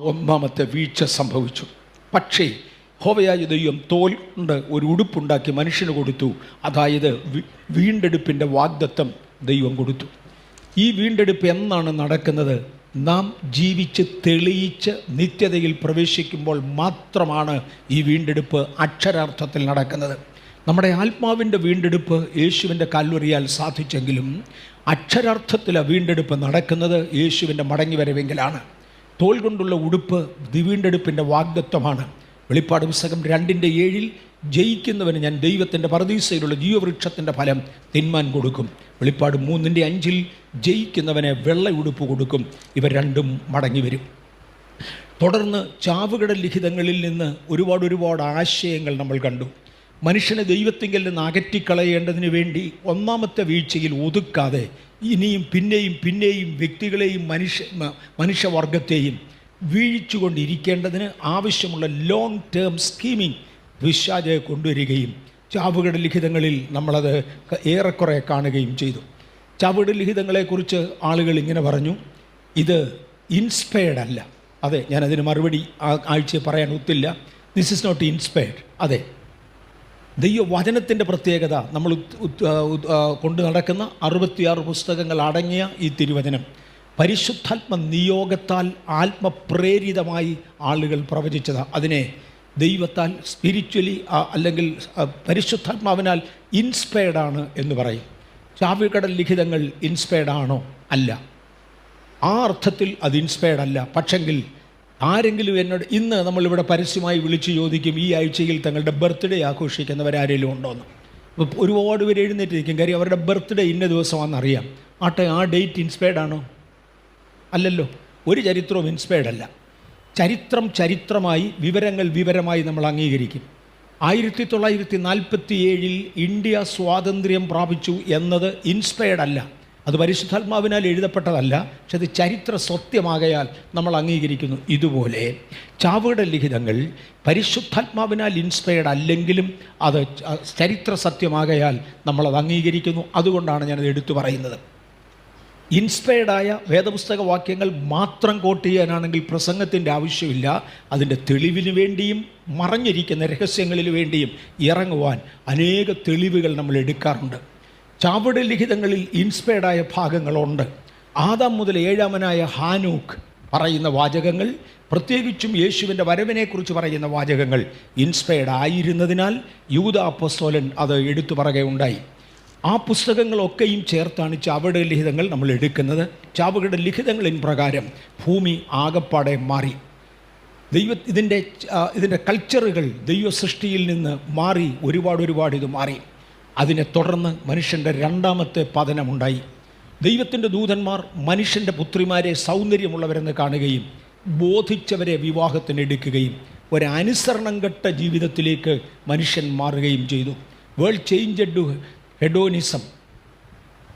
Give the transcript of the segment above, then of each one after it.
ഒന്നാമത്തെ വീഴ്ച സംഭവിച്ചു. പക്ഷേ യഹോവയായ ദൈവം തോൽ കൊണ്ട് ഒരു ഉടുപ്പുണ്ടാക്കി മനുഷ്യന് കൊടുത്തു. അതായത് വീണ്ടെടുപ്പിൻ്റെ വാഗ്ദത്തം ദൈവം കൊടുത്തു. ഈ വീണ്ടെടുപ്പ് എന്നാണ് നടക്കുന്നത്? നാം ജീവിച്ച് തെളിയിച്ച് നിത്യതയിൽ പ്രവേശിക്കുമ്പോൾ മാത്രമാണ് ഈ വീണ്ടെടുപ്പ് അക്ഷരാർത്ഥത്തിൽ നടക്കുന്നത്. നമ്മുടെ ആത്മാവിൻ്റെ വീണ്ടെടുപ്പ് യേശുവിൻ്റെ കാൽവറിയാൽ സാധിച്ചെങ്കിലും അക്ഷരാർത്ഥത്തിൽ വീണ്ടെടുപ്പ് നടക്കുന്നത് യേശുവിൻ്റെ മടങ്ങിവരവെങ്കിലാണ്. തോൽ കൊണ്ടുള്ള ഉടുപ്പ് വീണ്ടെടുപ്പിൻ്റെ വാഗ്ദത്വമാണ്. വെളിപ്പാട് പുസ്തകം 2:7 ജയിക്കുന്നവന് ഞാൻ ദൈവത്തിൻ്റെ പറുദീസയിലുള്ള ജീവവൃക്ഷത്തിൻ്റെ ഫലം തിന്മാൻ കൊടുക്കും. വെളിപ്പാട് 3:5 ജയിക്കുന്നവനെ വെള്ള ഉടുപ്പ് കൊടുക്കും. ഇവ രണ്ടും മടങ്ങി വരും. തുടർന്ന് ചാവുകടൽ ലിഖിതങ്ങളിൽ നിന്ന് ഒരുപാട് ആശയങ്ങൾ നമ്മൾ കണ്ടു. മനുഷ്യനെ ദൈവത്തിങ്കിൽ നിന്ന് അകറ്റിക്കളയേണ്ടതിന് വേണ്ടി ഒന്നാമത്തെ വീഴ്ചയിൽ ഒതുക്കാതെ ഇനിയും പിന്നെയും വ്യക്തികളെയും മനുഷ്യവർഗത്തെയും വീഴിച്ചുകൊണ്ടിരിക്കേണ്ടതിന് ആവശ്യമുള്ള ലോങ് ടേം സ്കീമിംഗ് പിശാച് കൊണ്ടുവരികയും ചാവുകടൽ ലിഖിതങ്ങളിൽ നമ്മളത് ഏറെക്കുറെ കാണുകയും ചെയ്തു. ചാവുകടൽ ലിഖിതങ്ങളെക്കുറിച്ച് ആളുകൾ ഇങ്ങനെ പറഞ്ഞു, ഇത് ഇൻസ്പയർഡ് അല്ല. അതെ, ഞാനതിന് മറുപടി ആഴ്ച പറയാൻ ഒത്തില്ല. This is not inspired. അതെ, ദൈവവചനത്തിൻ്റെ പ്രത്യേകത നമ്മൾ കൊണ്ടു നടക്കുന്ന 66 പുസ്തകങ്ങൾ അടങ്ങിയ ഈ തിരുവചനം പരിശുദ്ധാത്മ നിയോഗത്താൽ ആത്മപ്രേരിതമായി ആളുകൾ പ്രവചിച്ചതാണ്. അതിനെ ദൈവത്താൽ സ്പിരിച്വലി അല്ലെങ്കിൽ പരിശുദ്ധാത്മാവിനാൽ ഇൻസ്പയർഡാണ് എന്ന് പറയും. ചാവുകടൽ ലിഖിതങ്ങൾ ഇൻസ്പയർഡ് ആണോ? അല്ല. ആ അർത്ഥത്തിൽ അത് ഇൻസ്പയർഡ് അല്ല. പക്ഷെങ്കിൽ ആരെങ്കിലും എന്നോട് ഇന്ന് നമ്മളിവിടെ പരസ്യമായി വിളിച്ച് ചോദിക്കും, ഈ ആഴ്ചയിൽ തങ്ങളുടെ ബർത്ത്ഡേ ആഘോഷിക്കുന്നവരാരെങ്കിലും ഉണ്ടോയെന്ന്. അപ്പോൾ ഒരുപാട് പേര് എഴുന്നേറ്റിരിക്കും. കാര്യം അവരുടെ ബർത്ത്ഡേ ഇന്ന ദിവസമാണെന്നറിയാം. ആട്ടെ, ആ ഡേറ്റ് ഇൻസ്പയർഡ് ആണോ? അല്ലല്ലോ. ഒരു ചരിത്രവും ഇൻസ്പയർഡ് അല്ല. ചരിത്രമായി വിവരമായി നമ്മൾ അംഗീകരിക്കും. 1947 ഇന്ത്യ സ്വാതന്ത്ര്യം പ്രാപിച്ചു എന്നത് ഇൻസ്പയർഡ് അല്ല. അത് പരിശുദ്ധാത്മാവിനാൽ എഴുതപ്പെട്ടതല്ല. പക്ഷെ അത് ചരിത്ര സത്യമാകയാൽ നമ്മൾ അംഗീകരിക്കുന്നു. ഇതുപോലെ ചാവുകടൽ ലിഖിതങ്ങൾ പരിശുദ്ധാത്മാവിനാൽ ഇൻസ്പയർഡ് അല്ലെങ്കിലും അത് ചരിത്ര സത്യമാകയാൽ നമ്മളത് അംഗീകരിക്കുന്നു. അതുകൊണ്ടാണ് ഞാനത് എടുത്തു പറയുന്നത്. ഇൻസ്പയർഡായ വേദപുസ്തക വാക്യങ്ങൾ മാത്രം കോട്ട് ചെയ്യാനാണെങ്കിൽ പ്രസംഗത്തിൻ്റെ ആവശ്യമില്ല. അതിൻ്റെ തെളിവിന് വേണ്ടിയും മറഞ്ഞിരിക്കുന്ന രഹസ്യങ്ങളിൽ വേണ്ടിയും ഇറങ്ങുവാൻ അനേക തെളിവുകൾ നമ്മൾ എടുക്കാറുണ്ട്. ചാവുകടൽ ലിഖിതങ്ങളിൽ ഇൻസ്പയർഡായ ഭാഗങ്ങളുണ്ട്. ആദാം മുതൽ 7ാമനായ ഹാനൂക്ക് പറയുന്ന വാചകങ്ങൾ, പ്രത്യേകിച്ചും യേശുവിൻ്റെ വരവിനെക്കുറിച്ച് പറയുന്ന വാചകങ്ങൾ ഇൻസ്പയർഡ് ആയിരുന്നതിനാൽ യൂദാ അപ്പോസ്തലൻ അത് എടുത്തു പറയുകയുണ്ടായി. ആ പുസ്തകങ്ങളൊക്കെയും ചേർത്താണ് ചാവുകടൽ ലിഖിതങ്ങൾ നമ്മൾ എടുക്കുന്നത്. ചാവുകടൽ ലിഖിതങ്ങളിൻ പ്രകാരം ഭൂമി ആകപ്പാടെ മാറി. ഇതിൻ്റെ കൾച്ചറുകൾ ദൈവ സൃഷ്ടിയിൽ നിന്ന് മാറി ഒരുപാട് ഇത് മാറി. അതിനെ തുടർന്ന് മനുഷ്യൻ്റെ രണ്ടാമത്തെ പതനമുണ്ടായി. ദൈവത്തിൻ്റെ ദൂതന്മാർ മനുഷ്യൻ്റെ പുത്രിമാരെ സൗന്ദര്യമുള്ളവരെന്ന് കാണുകയും ബോധിച്ചവരെ വിവാഹത്തിനെടുക്കുകയും ഒരനുസരണം കെട്ട ജീവിതത്തിലേക്ക് മനുഷ്യൻ മാറുകയും ചെയ്തു. വേൾഡ് ചേഞ്ചഡ് ഹെഡോനിസം,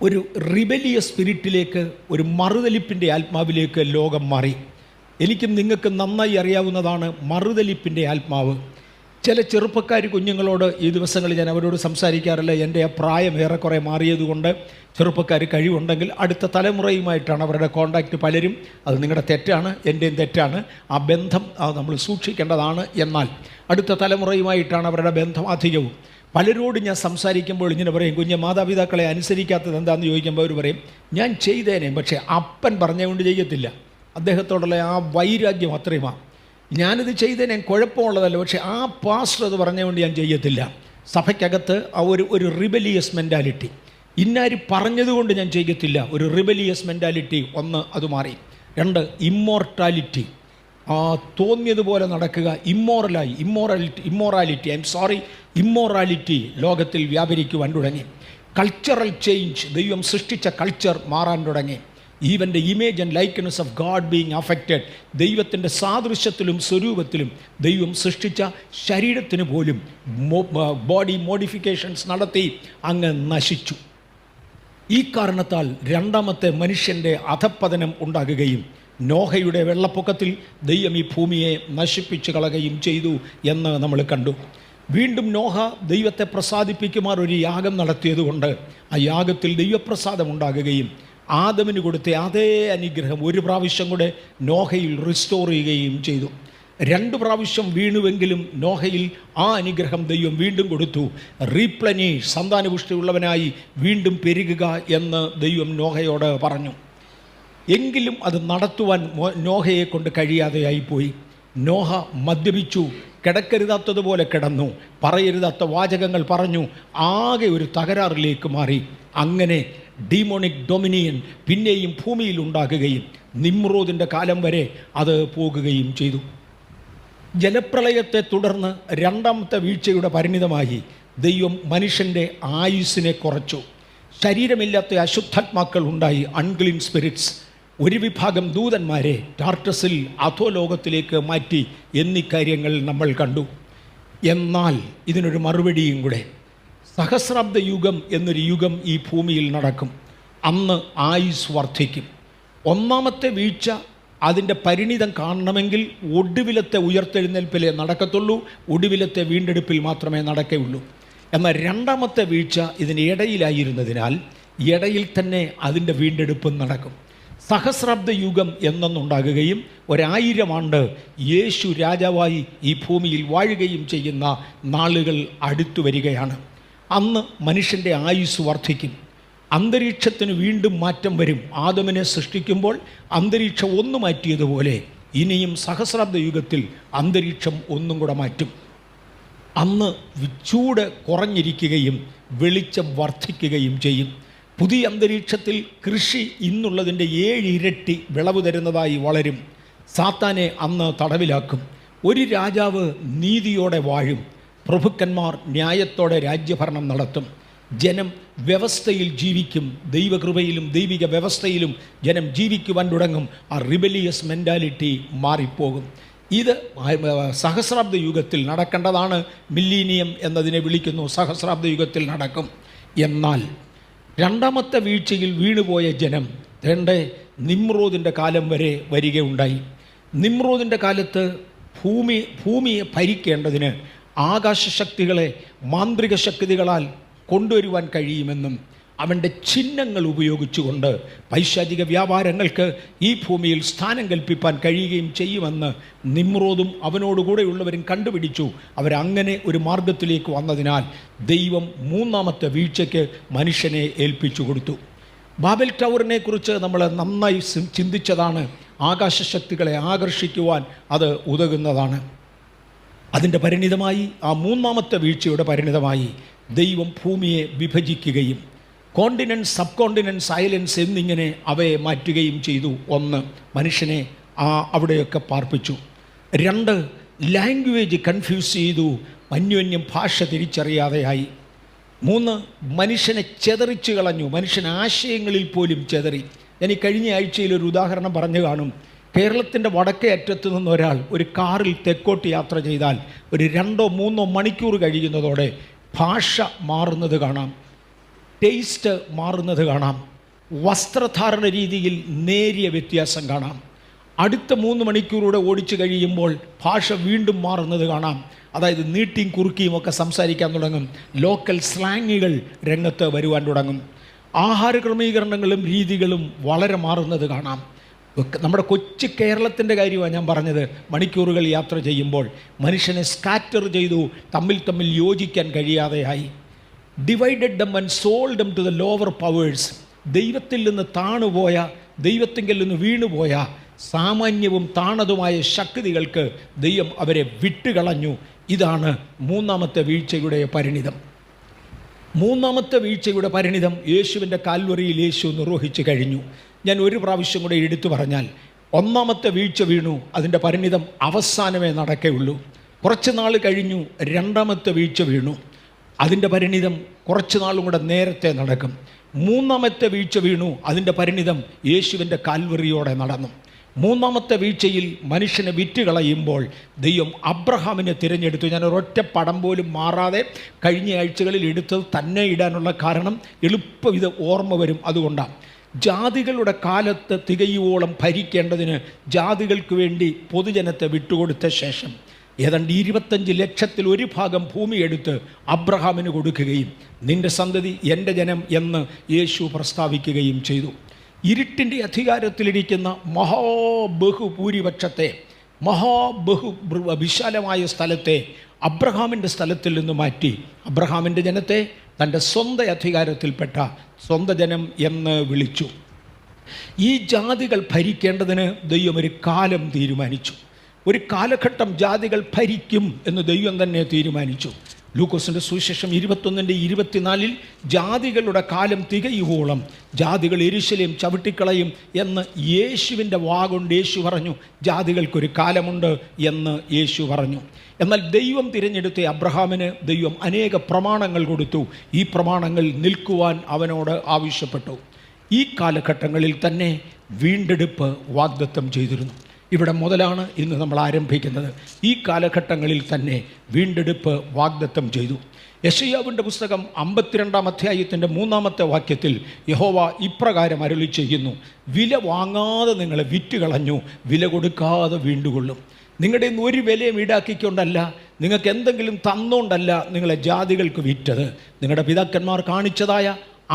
ഒരു റിബലിയസ് സ്പിരിറ്റിലേക്ക്, ഒരു മറുതലിപ്പിൻ്റെ ആത്മാവിലേക്ക് ലോകം മാറി. എനിക്കും നിങ്ങൾക്ക് നന്നായി അറിയാവുന്നതാണ് മറുതലിപ്പിൻ്റെ ആത്മാവ്. ചില ചെറുപ്പക്കാർ കുഞ്ഞുങ്ങളോട് ഈ ദിവസങ്ങളിൽ ഞാൻ അവരോട് സംസാരിക്കാറില്ല. എൻ്റെ ആ പ്രായം ഏറെക്കുറെ മാറിയതുകൊണ്ട് ചെറുപ്പക്കാർ കഴിവുണ്ടെങ്കിൽ അടുത്ത തലമുറയുമായിട്ടാണ് അവരുടെ കോണ്ടാക്റ്റ് പലരും. അത് നിങ്ങളുടെ തെറ്റാണ്, എൻ്റെയും തെറ്റാണ്. ആ ബന്ധം നമ്മൾ സൂക്ഷിക്കേണ്ടതാണ്. എന്നാൽ അടുത്ത തലമുറയുമായിട്ടാണ് അവരുടെ ബന്ധം അധികവും. പലരോട് ഞാൻ സംസാരിക്കുമ്പോൾ ഇങ്ങനെ പറയും, കുഞ്ഞ് മാതാപിതാക്കളെ അനുസരിക്കാത്തത് എന്താണെന്ന് ചോദിക്കുമ്പോൾ അവർ പറയും, ഞാൻ ചെയ്തേനെ, പക്ഷേ അപ്പൻ പറഞ്ഞുകൊണ്ട് ചെയ്യത്തില്ല. അദ്ദേഹത്തോടുള്ള ആ വൈരാഗ്യം അത്രയുമാണ്. ഞാനിത് ചെയ്തതിന് കുഴപ്പമുള്ളതല്ല, പക്ഷേ ആ പാസ്റ്റർ അത് പറഞ്ഞുകൊണ്ട് ഞാൻ ചെയ്യത്തില്ല. സഭയ്ക്കകത്ത് ആ ഒരു റിബലിയസ് മെൻറ്റാലിറ്റി, ഇന്നാര് പറഞ്ഞതുകൊണ്ട് ഞാൻ ചെയ്യത്തില്ല, ഒരു റിബലിയസ് മെൻറ്റാലിറ്റി. ഒന്ന്, അത് മാറി. 2, ഇമ്മോർട്ടാലിറ്റി, തോന്നിയതുപോലെ നടക്കുക, ഇമ്മോറാലിറ്റി ലോകത്തിൽ വ്യാപരിക്കുവാൻ തുടങ്ങി. കൾച്ചറൽ ചേഞ്ച്, ദൈവം സൃഷ്ടിച്ച കൾച്ചർ മാറാൻ തുടങ്ങി. Even the image and likeness of God being affected, ദൈവത്തിൻ്റെ സാദൃശ്യത്തിലും സ്വരൂപത്തിലും ദൈവം സൃഷ്ടിച്ച ശരീരത്തിന് പോലും ബോഡി മോഡിഫിക്കേഷൻസ് നടത്തി അങ്ങ് നശിച്ചു. ഈ കാരണത്താൽ രണ്ടാമത്തെ മനുഷ്യൻ്റെ അധപ്പതനം ഉണ്ടാകുകയും നോഹയുടെ വെള്ളപ്പൊക്കത്തിൽ ദൈവം ഈ ഭൂമിയെ നശിപ്പിച്ചു കളയുകയും ചെയ്തു എന്ന് നമ്മൾ കണ്ടു. വീണ്ടും നോഹ ദൈവത്തെ പ്രസാദിപ്പിക്കുമാർ ഒരു യാഗം നടത്തിയതുകൊണ്ട് ആ യാഗത്തിൽ ദൈവപ്രസാദം ഉണ്ടാകുകയും ആദമിന് കൊടുത്ത അതേ അനുഗ്രഹം ഒരു പ്രാവശ്യം കൂടെ നോഹയിൽ റിസ്റ്റോർ ചെയ്യുകയും ചെയ്തു. 2 പ്രാവശ്യം വീണുവെങ്കിലും നോഹയിൽ ആ അനുഗ്രഹം ദൈവം വീണ്ടും കൊടുത്തു. റീപ്ലനീഷ്, സന്താനപുഷ്ടിയുള്ളവനായി വീണ്ടും പെരുകുക എന്ന് ദൈവം നോഹയോട് പറഞ്ഞു. എങ്കിലും അത് നടത്തുവാൻ നോഹയെ കൊണ്ട് കഴിയാതെയായിപ്പോയി. നോഹ മദ്യപിച്ചു, കിടക്കരുതാത്തതുപോലെ കിടന്നു, പറയരുതാത്ത വാചകങ്ങൾ പറഞ്ഞു, ആകെ ഒരു തകരാറിലേക്ക് മാറി. അങ്ങനെ ഡീമോണിക് ഡൊമിനിയൻ പിന്നെയും ഭൂമിയിൽ ഉണ്ടാകുകയും നിമ്രോദിൻ്റെ കാലം വരെ അത് പോകുകയും ചെയ്തു. ജലപ്രളയത്തെ തുടർന്ന് 2ാമത്തെ വീഴ്ചയുടെ പരിണിതമായി ദൈവം മനുഷ്യൻ്റെ ആയുസ്സിനെ കുറച്ചു. ശരീരമില്ലാത്ത അശുദ്ധാത്മാക്കൾ ഉണ്ടായി, അൺക്ലീൻ സ്പിരിറ്റ്സ്. ഒരു വിഭാഗം ദൂതന്മാരെ ടാർട്ടസിൽ അധോലോകത്തിലേക്ക് മാറ്റി എന്നീ കാര്യങ്ങൾ നമ്മൾ കണ്ടു. എന്നാൽ ഇതിനൊരു മറുപടിയും കൂടെ. സഹസ്രാബ്ദ യുഗം എന്നൊരു യുഗം ഈ ഭൂമിയിൽ നടക്കും. അന്ന് ആയുസ് വർദ്ധിക്കും. 1ാമത്തെ വീഴ്ച അതിൻ്റെ പരിണിതം കാണണമെങ്കിൽ ഒടുവിലത്തെ ഉയർത്തെഴുന്നേൽപ്പിലേ നടക്കത്തുള്ളൂ, ഒടുവിലത്തെ വീണ്ടെടുപ്പിൽ മാത്രമേ നടക്കുകയുള്ളൂ. എന്നാൽ 2ാമത്തെ വീഴ്ച ഇതിന് ഇടയിലായിരുന്നതിനാൽ ഇടയിൽ തന്നെ അതിൻ്റെ വീണ്ടെടുപ്പും നടക്കും. സഹസ്രാബ്ദ യുഗം എന്നൊന്നുണ്ടാകുകയും 1000 ആണ്ട് യേശു രാജാവായി ഈ ഭൂമിയിൽ വാഴുകയും ചെയ്യുന്ന നാളുകൾ അടുത്തു വരികയാണ്. അന്ന് മനുഷ്യൻ്റെ ആയുസ് വർദ്ധിക്കും. അന്തരീക്ഷത്തിന് വീണ്ടും മാറ്റം വരും. ആദമിനെ സൃഷ്ടിക്കുമ്പോൾ അന്തരീക്ഷം ഒന്ന് മാറ്റിയതുപോലെ ഇനിയും സഹസ്രാബ്ദ യുഗത്തിൽ അന്തരീക്ഷം ഒന്നും കൂടെ മാറ്റും. അന്ന് ചൂട് കുറഞ്ഞിരിക്കുകയും വെളിച്ചം വർദ്ധിക്കുകയും ചെയ്യും. പുതിയ അന്തരീക്ഷത്തിൽ കൃഷി ഇന്നുള്ളതിൻ്റെ 7 ഇരട്ടി വിളവ് തരുന്നതായി വളരും. സാത്താനെ അന്ന് തടവിലാക്കും. ഒരു രാജാവ് നീതിയോടെ വാഴും. പ്രഭുക്കന്മാർ ന്യായത്തോടെ രാജ്യഭരണം നടത്തും. ജനം വ്യവസ്ഥയിൽ ജീവിക്കും. ദൈവകൃപയിലും ദൈവിക വ്യവസ്ഥയിലും ജനം ജീവിക്കുവാൻ തുടങ്ങും. ആ റിബലിയസ് മെൻറ്റാലിറ്റി മാറിപ്പോകും. ഇത് സഹസ്രാബ്ദ യുഗത്തിൽ നടക്കേണ്ടതാണ്. മില്ലീനിയം എന്നതിനെ വിളിക്കുന്നു. സഹസ്രാബ്ദ യുഗത്തിൽ നടക്കും. എന്നാൽ 2ാമത്തെ വീഴ്ചയിൽ വീണുപോയ ജനം നിമ്രോദിൻ്റെ കാലം വരെ വരികയുണ്ടായി. നിമ്രോദിൻ്റെ കാലത്ത് ഭൂമിയെ ഭരിക്കേണ്ടതിന് ആകാശശക്തികളെ മാന്ത്രിക ശക്തികളാൽ കൊണ്ടുവരുവാൻ കഴിയുമെന്നും അവൻ്റെ ചിഹ്നങ്ങൾ ഉപയോഗിച്ചുകൊണ്ട് പൈശാചിക വ്യാപാരങ്ങൾക്ക് ഈ ഭൂമിയിൽ സ്ഥാനം കൽപ്പിപ്പാൻ കഴിയുകയും ചെയ്യുമെന്ന് നിമ്രോദും അവനോടുകൂടെയുള്ളവരും കണ്ടുപിടിച്ചു. അവരങ്ങനെ ഒരു മാർഗത്തിലേക്ക് വന്നതിനാൽ ദൈവം 3ാമത്തെ വീഴ്ചയ്ക്ക് മനുഷ്യനെ ഏൽപ്പിച്ചു കൊടുത്തു. ബാബൽ ടവറിനെ കുറിച്ച് നമ്മൾ നന്നായി ചിന്തിച്ചതാണ്. ആകാശശക്തികളെ ആകർഷിക്കുവാൻ അത് ഉതകുന്നതാണ്. അതിൻ്റെ പരിണിതമായി ആ 3ാമത്തെ വീഴ്ചയുടെ പരിണിതമായി ദൈവം ഭൂമിയെ വിഭജിക്കുകയും കോണ്ടിനൻസ്, സബ് കോണ്ടിനൻസ്, ഐലൻഡ്സ് എന്നിങ്ങനെ അവയെ മാറ്റുകയും ചെയ്തു. 1, മനുഷ്യനെ അവിടെയൊക്കെ പാർപ്പിച്ചു. 2, ലാംഗ്വേജ് കൺഫ്യൂസ് ചെയ്തു. അന്യോന്യം ഭാഷ തിരിച്ചറിയാതെയായി. 3, മനുഷ്യനെ ചെതറിച്ചു കളഞ്ഞു. മനുഷ്യൻ ആശയങ്ങളിൽ പോലും ചെതറി. ഞാൻ ഈ കഴിഞ്ഞ ആഴ്ചയിൽ ഒരു ഉദാഹരണം പറഞ്ഞു കാണും. കേരളത്തിൻ്റെ വടക്കേ അറ്റത്ത് നിന്ന് ഒരാൾ ഒരു കാറിൽ തെക്കോട്ട് യാത്ര ചെയ്താൽ ഒരു 2-3 മണിക്കൂർ കഴിയുന്നതോടെ ഭാഷ മാറുന്നത് കാണാം, ടേസ്റ്റ് മാറുന്നത് കാണാം, വസ്ത്രധാരണ രീതിയിൽ നേരിയ വ്യത്യാസം കാണാം. അടുത്ത 3 മണിക്കൂറൂടെ ഓടിച്ചു കഴിയുമ്പോൾ ഭാഷ വീണ്ടും മാറുന്നത് കാണാം. അതായത് നീട്ടിയും കുറുക്കിയും ഒക്കെ സംസാരിക്കാൻ തുടങ്ങും. ലോക്കൽ സ്ലാങ്ങുകൾ രംഗത്ത് വരുവാൻ തുടങ്ങും. ആഹാര ക്രമീകരണങ്ങളും രീതികളും വളരെ മാറുന്നത് കാണാം. നമ്മുടെ കൊച്ചു കേരളത്തിൻ്റെ കാര്യമാണ് ഞാൻ പറഞ്ഞത്. മണിക്കൂറുകൾ യാത്ര ചെയ്യുമ്പോൾ മനുഷ്യനെ സ്കാറ്റർ ചെയ്തു, തമ്മിൽ യോജിക്കാൻ കഴിയാതെയായി. Divided them and sold them to the lower powers. ദൈവത്തിൽ നിന്ന് താണുപോയ, ദൈവത്തിങ്കിൽ നിന്ന് വീണുപോയ സാമാന്യവും താണതുമായ ശക്തികൾക്ക് ദൈവം അവരെ വിട്ടുകളഞ്ഞു. ഇതാണ് 3ാമത്തെ വീഴ്ചയുടെ പരിണിതം. 3ാമത്തെ വീഴ്ചയുടെ പരിണിതം യേശുവിൻ്റെ കാൽവറിയിൽ യേശു നിർവഹിച്ചു കഴിഞ്ഞു. ഞാൻ ഒരു പ്രാവശ്യം കൂടെ എടുത്തു പറഞ്ഞാൽ, 1ാമത്തെ വീഴ്ച വീണു, അതിൻ്റെ പരിണിതം അവസാനമേ നടക്കുകയുള്ളൂ. കുറച്ച് നാൾ കഴിഞ്ഞു 2ാമത്തെ വീഴ്ച വീണു, അതിൻ്റെ പരിണിതം കുറച്ച് നാളും കൂടെ നേരത്തെ നടക്കും. 3ാമത്തെ വീഴ്ച വീണു, അതിൻ്റെ പരിണിതം യേശുവിൻ്റെ കാൽവറിയോടെ നടന്നു. 3ാമത്തെ വീഴ്ചയിൽ മനുഷ്യനെ വിറ്റുകളയുമ്പോൾ ദൈവം അബ്രഹാമിനെ തിരഞ്ഞെടുത്തു. ഞാൻ ഒരൊറ്റ പടം പോലും മാറാതെ കഴിഞ്ഞ ആഴ്ചകളിൽ എടുത്തത് തന്നെ ഇടാനുള്ള കാരണം എളുപ്പം ഇത് ഓർമ്മ വരും. അതുകൊണ്ടാണ് ജാതികളുടെ കാലത്ത് തികയുവോളം ഭരിക്കേണ്ടതിന് ജാതികൾക്ക് വേണ്ടി പൊതുജനത്തെ വിട്ടുകൊടുത്ത ശേഷം ഏതാണ്ട് 25 ലക്ഷത്തിൽ 1 ഭാഗം ഭൂമിയെടുത്ത് അബ്രഹാമിന് കൊടുക്കുകയും നിൻ്റെ സന്തതി എൻ്റെ ജനം എന്ന് യേശു പ്രസ്താവിക്കുകയും ചെയ്തു. ഇരുട്ടിൻ്റെ അധികാരത്തിലിരിക്കുന്ന മഹാബഹുഭൂരിപക്ഷത്തെ വിശാലമായ സ്ഥലത്തെ അബ്രഹാമിൻ്റെ സ്ഥലത്തിൽ നിന്ന് മാറ്റി അബ്രഹാമിൻ്റെ ജനത്തെ തൻ്റെ സ്വന്തം അധികാരത്തിൽപ്പെട്ട സ്വന്തം ജനം എന്ന് വിളിച്ചു. ഈ ജാതികൾ ഭരിക്കേണ്ടതിന് ദൈവം ഒരു കാലം തീരുമാനിച്ചു. ഒരു കാലഘട്ടം ജാതികൾ ഭരിക്കും എന്ന് ദൈവം തന്നെ തീരുമാനിച്ചു. ലൂക്കോസിൻ്റെ സുവിശേഷം 21:24 ജാതികളുടെ കാലം തികയുവോളം ജാതികൾ യെരൂശലേം ചവിട്ടിക്കളയും എന്ന് യേശുവിൻ്റെ വാഗൊണ്ട് യേശു പറഞ്ഞു. ജാതികൾക്കൊരു കാലമുണ്ട് എന്ന് യേശു പറഞ്ഞു. എന്നാൽ ദൈവം തിരഞ്ഞെടുത്ത അബ്രഹാമിന് ദൈവം അനേക പ്രമാണങ്ങൾ കൊടുത്തു. ഈ പ്രമാണങ്ങൾ നിൽക്കുവാൻ അവനോട് ആവശ്യപ്പെട്ടു. ഈ കാലഘട്ടങ്ങളിൽ തന്നെ വീണ്ടെടുപ്പ് വാഗ്ദത്തം ചെയ്തിരുന്നു. ഇവിടെ മുതലാണ് ഇന്ന് നമ്മൾ ആരംഭിക്കുന്നത്. ഈ കാലഘട്ടങ്ങളിൽ തന്നെ വീണ്ടെടുപ്പ് വാഗ്ദത്തം ചെയ്തു. യെശയ്യാവിൻ്റെ പുസ്തകം 52-ാം അധ്യായത്തിൻ്റെ 3-ാമത്തെ വാക്യത്തിൽ യഹോവ ഇപ്രകാരം അരുളി ചെയ്യുന്നു: വില വാങ്ങാതെ നിങ്ങളെ വിറ്റുകളഞ്ഞു, വില കൊടുക്കാതെ വീണ്ടുകൊള്ളും. നിങ്ങളുടെ ഇന്ന് ഒരു വിലയും ഈടാക്കിക്കൊണ്ടല്ല, നിങ്ങൾക്ക് എന്തെങ്കിലും തന്നുകൊണ്ടല്ല നിങ്ങളെ ജാതികൾക്ക് വിറ്റത്. നിങ്ങളുടെ പിതാക്കന്മാർ കാണിച്ചതായ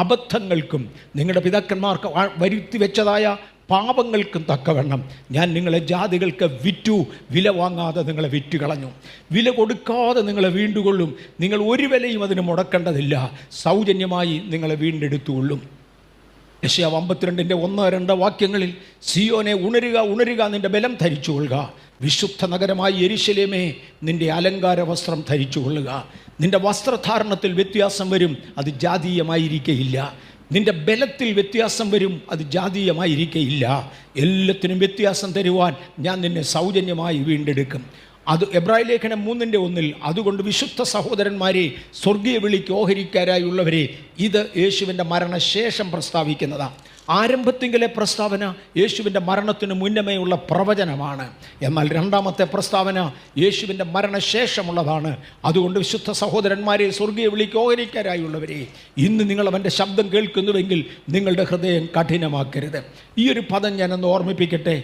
അബദ്ധങ്ങൾക്കും നിങ്ങളുടെ പിതാക്കന്മാർക്ക് വരുത്തി വെച്ചതായ പാപങ്ങൾക്കും തക്കവണ്ണം ഞാൻ നിങ്ങളെ ജാതികൾക്ക് വിറ്റു, വില വാങ്ങാതെ നിങ്ങളെ വിറ്റുകളഞ്ഞു. വില കൊടുക്കാതെ നിങ്ങളെ വീണ്ടുകൊള്ളും. നിങ്ങൾ ഒരു വിലയും അതിന് മുടക്കേണ്ടതില്ല, സൗജന്യമായി നിങ്ങളെ വീണ്ടെടുത്തുകൊള്ളും. യെശയ്യാവ് 52:1-2 വാക്യങ്ങളിൽ സിയോനെ ഉണരുക, ഉണരുക, നിന്റെ ബലം ധരിച്ചുകൊള്ളുക. വിശുദ്ധ നഗരമായി യെരൂശലേമേ, നിന്റെ അലങ്കാര വസ്ത്രം ധരിച്ചുകൊള്ളുക. നിന്റെ വസ്ത്രധാരണത്തിൽ വ്യത്യാസം വരും, അത് ജാതീയമായിരിക്കയില്ല. നിന്റെ ബലത്തിൽ വ്യത്യാസം വരും, അത് ജാതീയമായിരിക്കയില്ല. എല്ലാത്തിനും വ്യത്യാസം തരുവാൻ ഞാൻ നിന്നെ സൗജന്യമായി വീണ്ടെടുക്കും. അത് എബ്രായ ലേഖനം 3:1 അതുകൊണ്ട് വിശുദ്ധ സഹോദരന്മാരെ, സ്വർഗീയ വിളിക്ക് ഓഹരിക്കാരായുള്ളവരെ, ഇത് യേശുവിൻ്റെ മരണശേഷം പ്രസ്താവിക്കുന്നതാണ്. ആരംഭത്തിങ്കിലെ പ്രസ്താവന യേശുവിൻ്റെ മരണത്തിന് മുന്നമേയുള്ള പ്രവചനമാണ്. എന്നാൽ രണ്ടാമത്തെ പ്രസ്താവന യേശുവിൻ്റെ മരണശേഷമുള്ളതാണ്. അതുകൊണ്ട് വിശുദ്ധ സഹോദരന്മാരെ, സ്വർഗീയ വിളിക്ക് ഓഹരിക്കാരായുള്ളവരെ, ഇന്ന് നിങ്ങൾ അവൻ്റെ ശബ്ദം കേൾക്കുന്നുവെങ്കിൽ നിങ്ങളുടെ ഹൃദയം കഠിനമാക്കരുത്. ഈ ഒരു പദം ഞാനൊന്ന് ഓർമ്മിപ്പിക്കട്ടെ.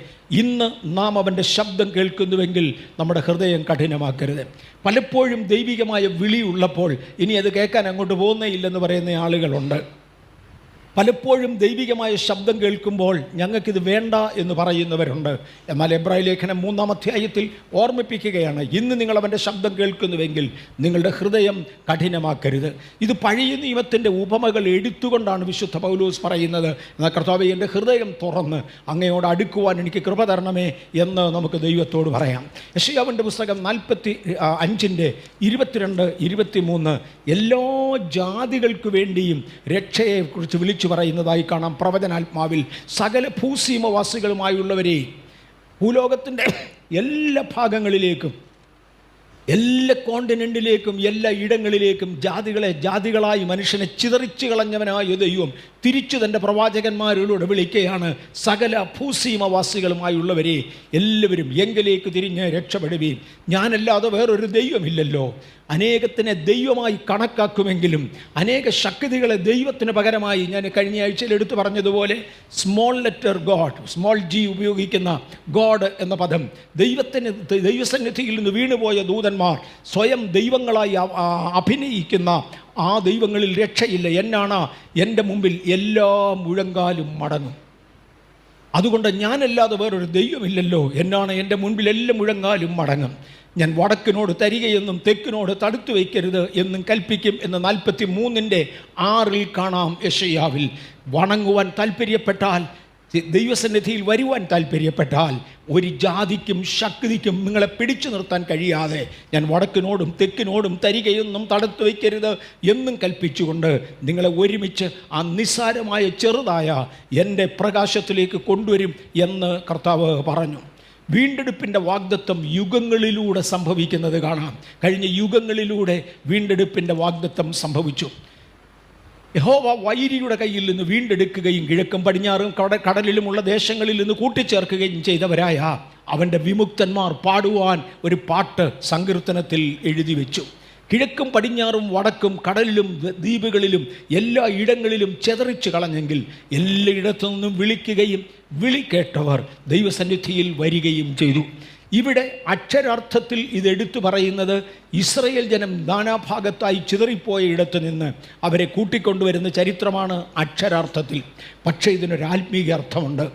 ഇന്ന് നാം അവൻ്റെ ശബ്ദം കേൾക്കുന്നുവെങ്കിൽ നമ്മുടെ ഹൃദയം കഠിനമാക്കരുത്. പലപ്പോഴും ദൈവികമായ വിളിയുള്ളപ്പോൾ ഇനി അത് കേൾക്കാൻ അങ്ങോട്ട് പോകുന്നേ ഇല്ലെന്ന് പറയുന്ന ആളുകളുണ്ട്. പലപ്പോഴും ദൈവികമായ ശബ്ദം കേൾക്കുമ്പോൾ ഞങ്ങൾക്കിത് വേണ്ട എന്ന് പറയുന്നവരുണ്ട്. എന്നാൽ എബ്രായ ലേഖനം 3-ാം അധ്യായത്തിൽ ഓർമ്മിപ്പിക്കുകയാണ്, ഇന്ന് നിങ്ങൾ അവൻ്റെ ശബ്ദം കേൾക്കുന്നുവെങ്കിൽ നിങ്ങളുടെ ഹൃദയം കഠിനമാക്കരുത്. ഇത് പഴയ നിയമത്തിൻ്റെ ഉപമകൾ എടുത്തുകൊണ്ടാണ് വിശുദ്ധ പൗലോസ് പറയുന്നത്. എന്നാൽ കർത്താവേ, എൻ്റെ ഹൃദയം തുറന്ന് അങ്ങയോട് അടുക്കുവാൻ എനിക്ക് കൃപ തരണമേ എന്ന് നമുക്ക് ദൈവത്തോട് പറയാം. യെശയ്യാവിൻ്റെ പുസ്തകം 45:22-23 എല്ലാ ജാതികൾക്ക് വേണ്ടിയും രക്ഷയെക്കുറിച്ച് വിളിച്ചു പറയുന്നതായി കാണാം. പ്രവചനാത്മാവിൽ സകല ഭൂസീമവാസികളുമായുള്ളവരെ, ഭൂലോകത്തിൻ്റെ എല്ലാ ഭാഗങ്ങളിലേക്കും, എല്ലാ കോണ്ടിനെൻറ്റിലേക്കും, എല്ലാ ഇടങ്ങളിലേക്കും ജാതികളായി മനുഷ്യനെ ചിതറിച്ചു കളഞ്ഞവനായ ദൈവം തിരിച്ചു തൻ്റെ പ്രവാചകന്മാരിലൂടെ വിളിക്കുകയാണ്: സകല ഭൂസീമവാസികളുമായുള്ളവരെ എല്ലാവരും എങ്കിലേക്ക് തിരിഞ്ഞ് രക്ഷപ്പെടുവീൻ. ഞാനല്ലാതെ വേറൊരു ദൈവമില്ലല്ലോ. അനേകത്തിനെ ദൈവമായി കണക്കാക്കുമെങ്കിലും അനേക ശക്തികളെ ദൈവത്തിന് പകരമായി, ഞാൻ കഴിഞ്ഞ ആഴ്ചയിൽ എടുത്തു പറഞ്ഞതുപോലെ, small letter God, small G ഉപയോഗിക്കുന്ന ഗോഡ് എന്ന പദം, ദൈവസന്നിധിയിൽ നിന്ന് വീണുപോയ ദൂതന്മാർ സ്വയം ദൈവങ്ങളായി അഭിനയിക്കുന്ന ആ ദൈവങ്ങളിൽ രക്ഷയില്ല. എന്നാണ് എൻ്റെ മുമ്പിൽ എല്ലാ മുഴങ്കാലും മടങ്ങും. അതുകൊണ്ട് ഞാനല്ലാതെ വേറൊരു ദൈവമില്ലല്ലോ. എന്നാണ് എൻ്റെ മുൻപിൽ എല്ലാ മുഴങ്കാലും മടങ്ങും. ഞാൻ വടക്കിനോട് തരികയെന്നും തെക്കിനോട് തടുത്തു വയ്ക്കരുത് എന്നും കൽപ്പിക്കും എന്ന് 43:6 കാണാം. യെശയ്യാവിൽ വണങ്ങുവാൻ താല്പര്യപ്പെട്ടാൽ, ദൈവസന്നിധിയിൽ വരുവാൻ താല്പര്യപ്പെട്ടാൽ, ഒരു ജാതിക്കും ശക്തിക്കും നിങ്ങളെ പിടിച്ചു നിർത്താൻ കഴിയാതെ ഞാൻ വടക്കിനോടും തെക്കിനോടും തരികയൊന്നും തടുത്തു വയ്ക്കരുത് എന്നും കൽപ്പിച്ചുകൊണ്ട് നിങ്ങളെ ഒരുമിച്ച് ആ നിസ്സാരമായ ചെറുതായ എൻ്റെ പ്രകാശത്തിലേക്ക് കൊണ്ടുവരും എന്ന് കർത്താവ് പറഞ്ഞു. വീണ്ടെടുപ്പിൻ്റെ വാഗ്ദത്തം യുഗങ്ങളിലൂടെ സംഭവിക്കുന്നത് കാണാം. കഴിഞ്ഞ യുഗങ്ങളിലൂടെ വീണ്ടെടുപ്പിൻ്റെ വാഗ്ദത്തം സംഭവിച്ചു. യഹോവ വൈരിയുടെ കയ്യിൽ നിന്ന് വീണ്ടെടുക്കുകയും കിഴക്കും പടിഞ്ഞാറും കടലിലുമുള്ള ദേശങ്ങളിൽ നിന്ന് കൂട്ടിച്ചേർക്കുകയും ചെയ്തവരായ അവൻ്റെ വിമുക്തന്മാർ പാടുവാൻ ഒരു പാട്ട് സങ്കീർത്തനത്തിൽ എഴുതി വെച്ചു. കിഴക്കും പടിഞ്ഞാറും വടക്കും കടലിലും ദ്വീപുകളിലും എല്ലാ ഇടങ്ങളിലും ചെതറിച്ചു കളഞ്ഞെങ്കിൽ എല്ലായിടത്തു നിന്നും വിളിക്കുകയും വിളി കേട്ടവർ ദൈവസന്നിധിയിൽ വരികയും ചെയ്തു. ഇവിടെ അക്ഷരാർത്ഥത്തിൽ ഇതെടുത്തു പറയുന്നത് ഇസ്രയേൽ ജനം നാനാഭാഗത്തായി ചിതറിപ്പോയ ഇടത്തു നിന്ന് അവരെ കൂട്ടിക്കൊണ്ടുവരുന്ന ചരിത്രമാണ് അക്ഷരാർത്ഥത്തിൽ. പക്ഷേ ഇതിനൊരു ആത്മീയ അർത്ഥമുണ്ട്.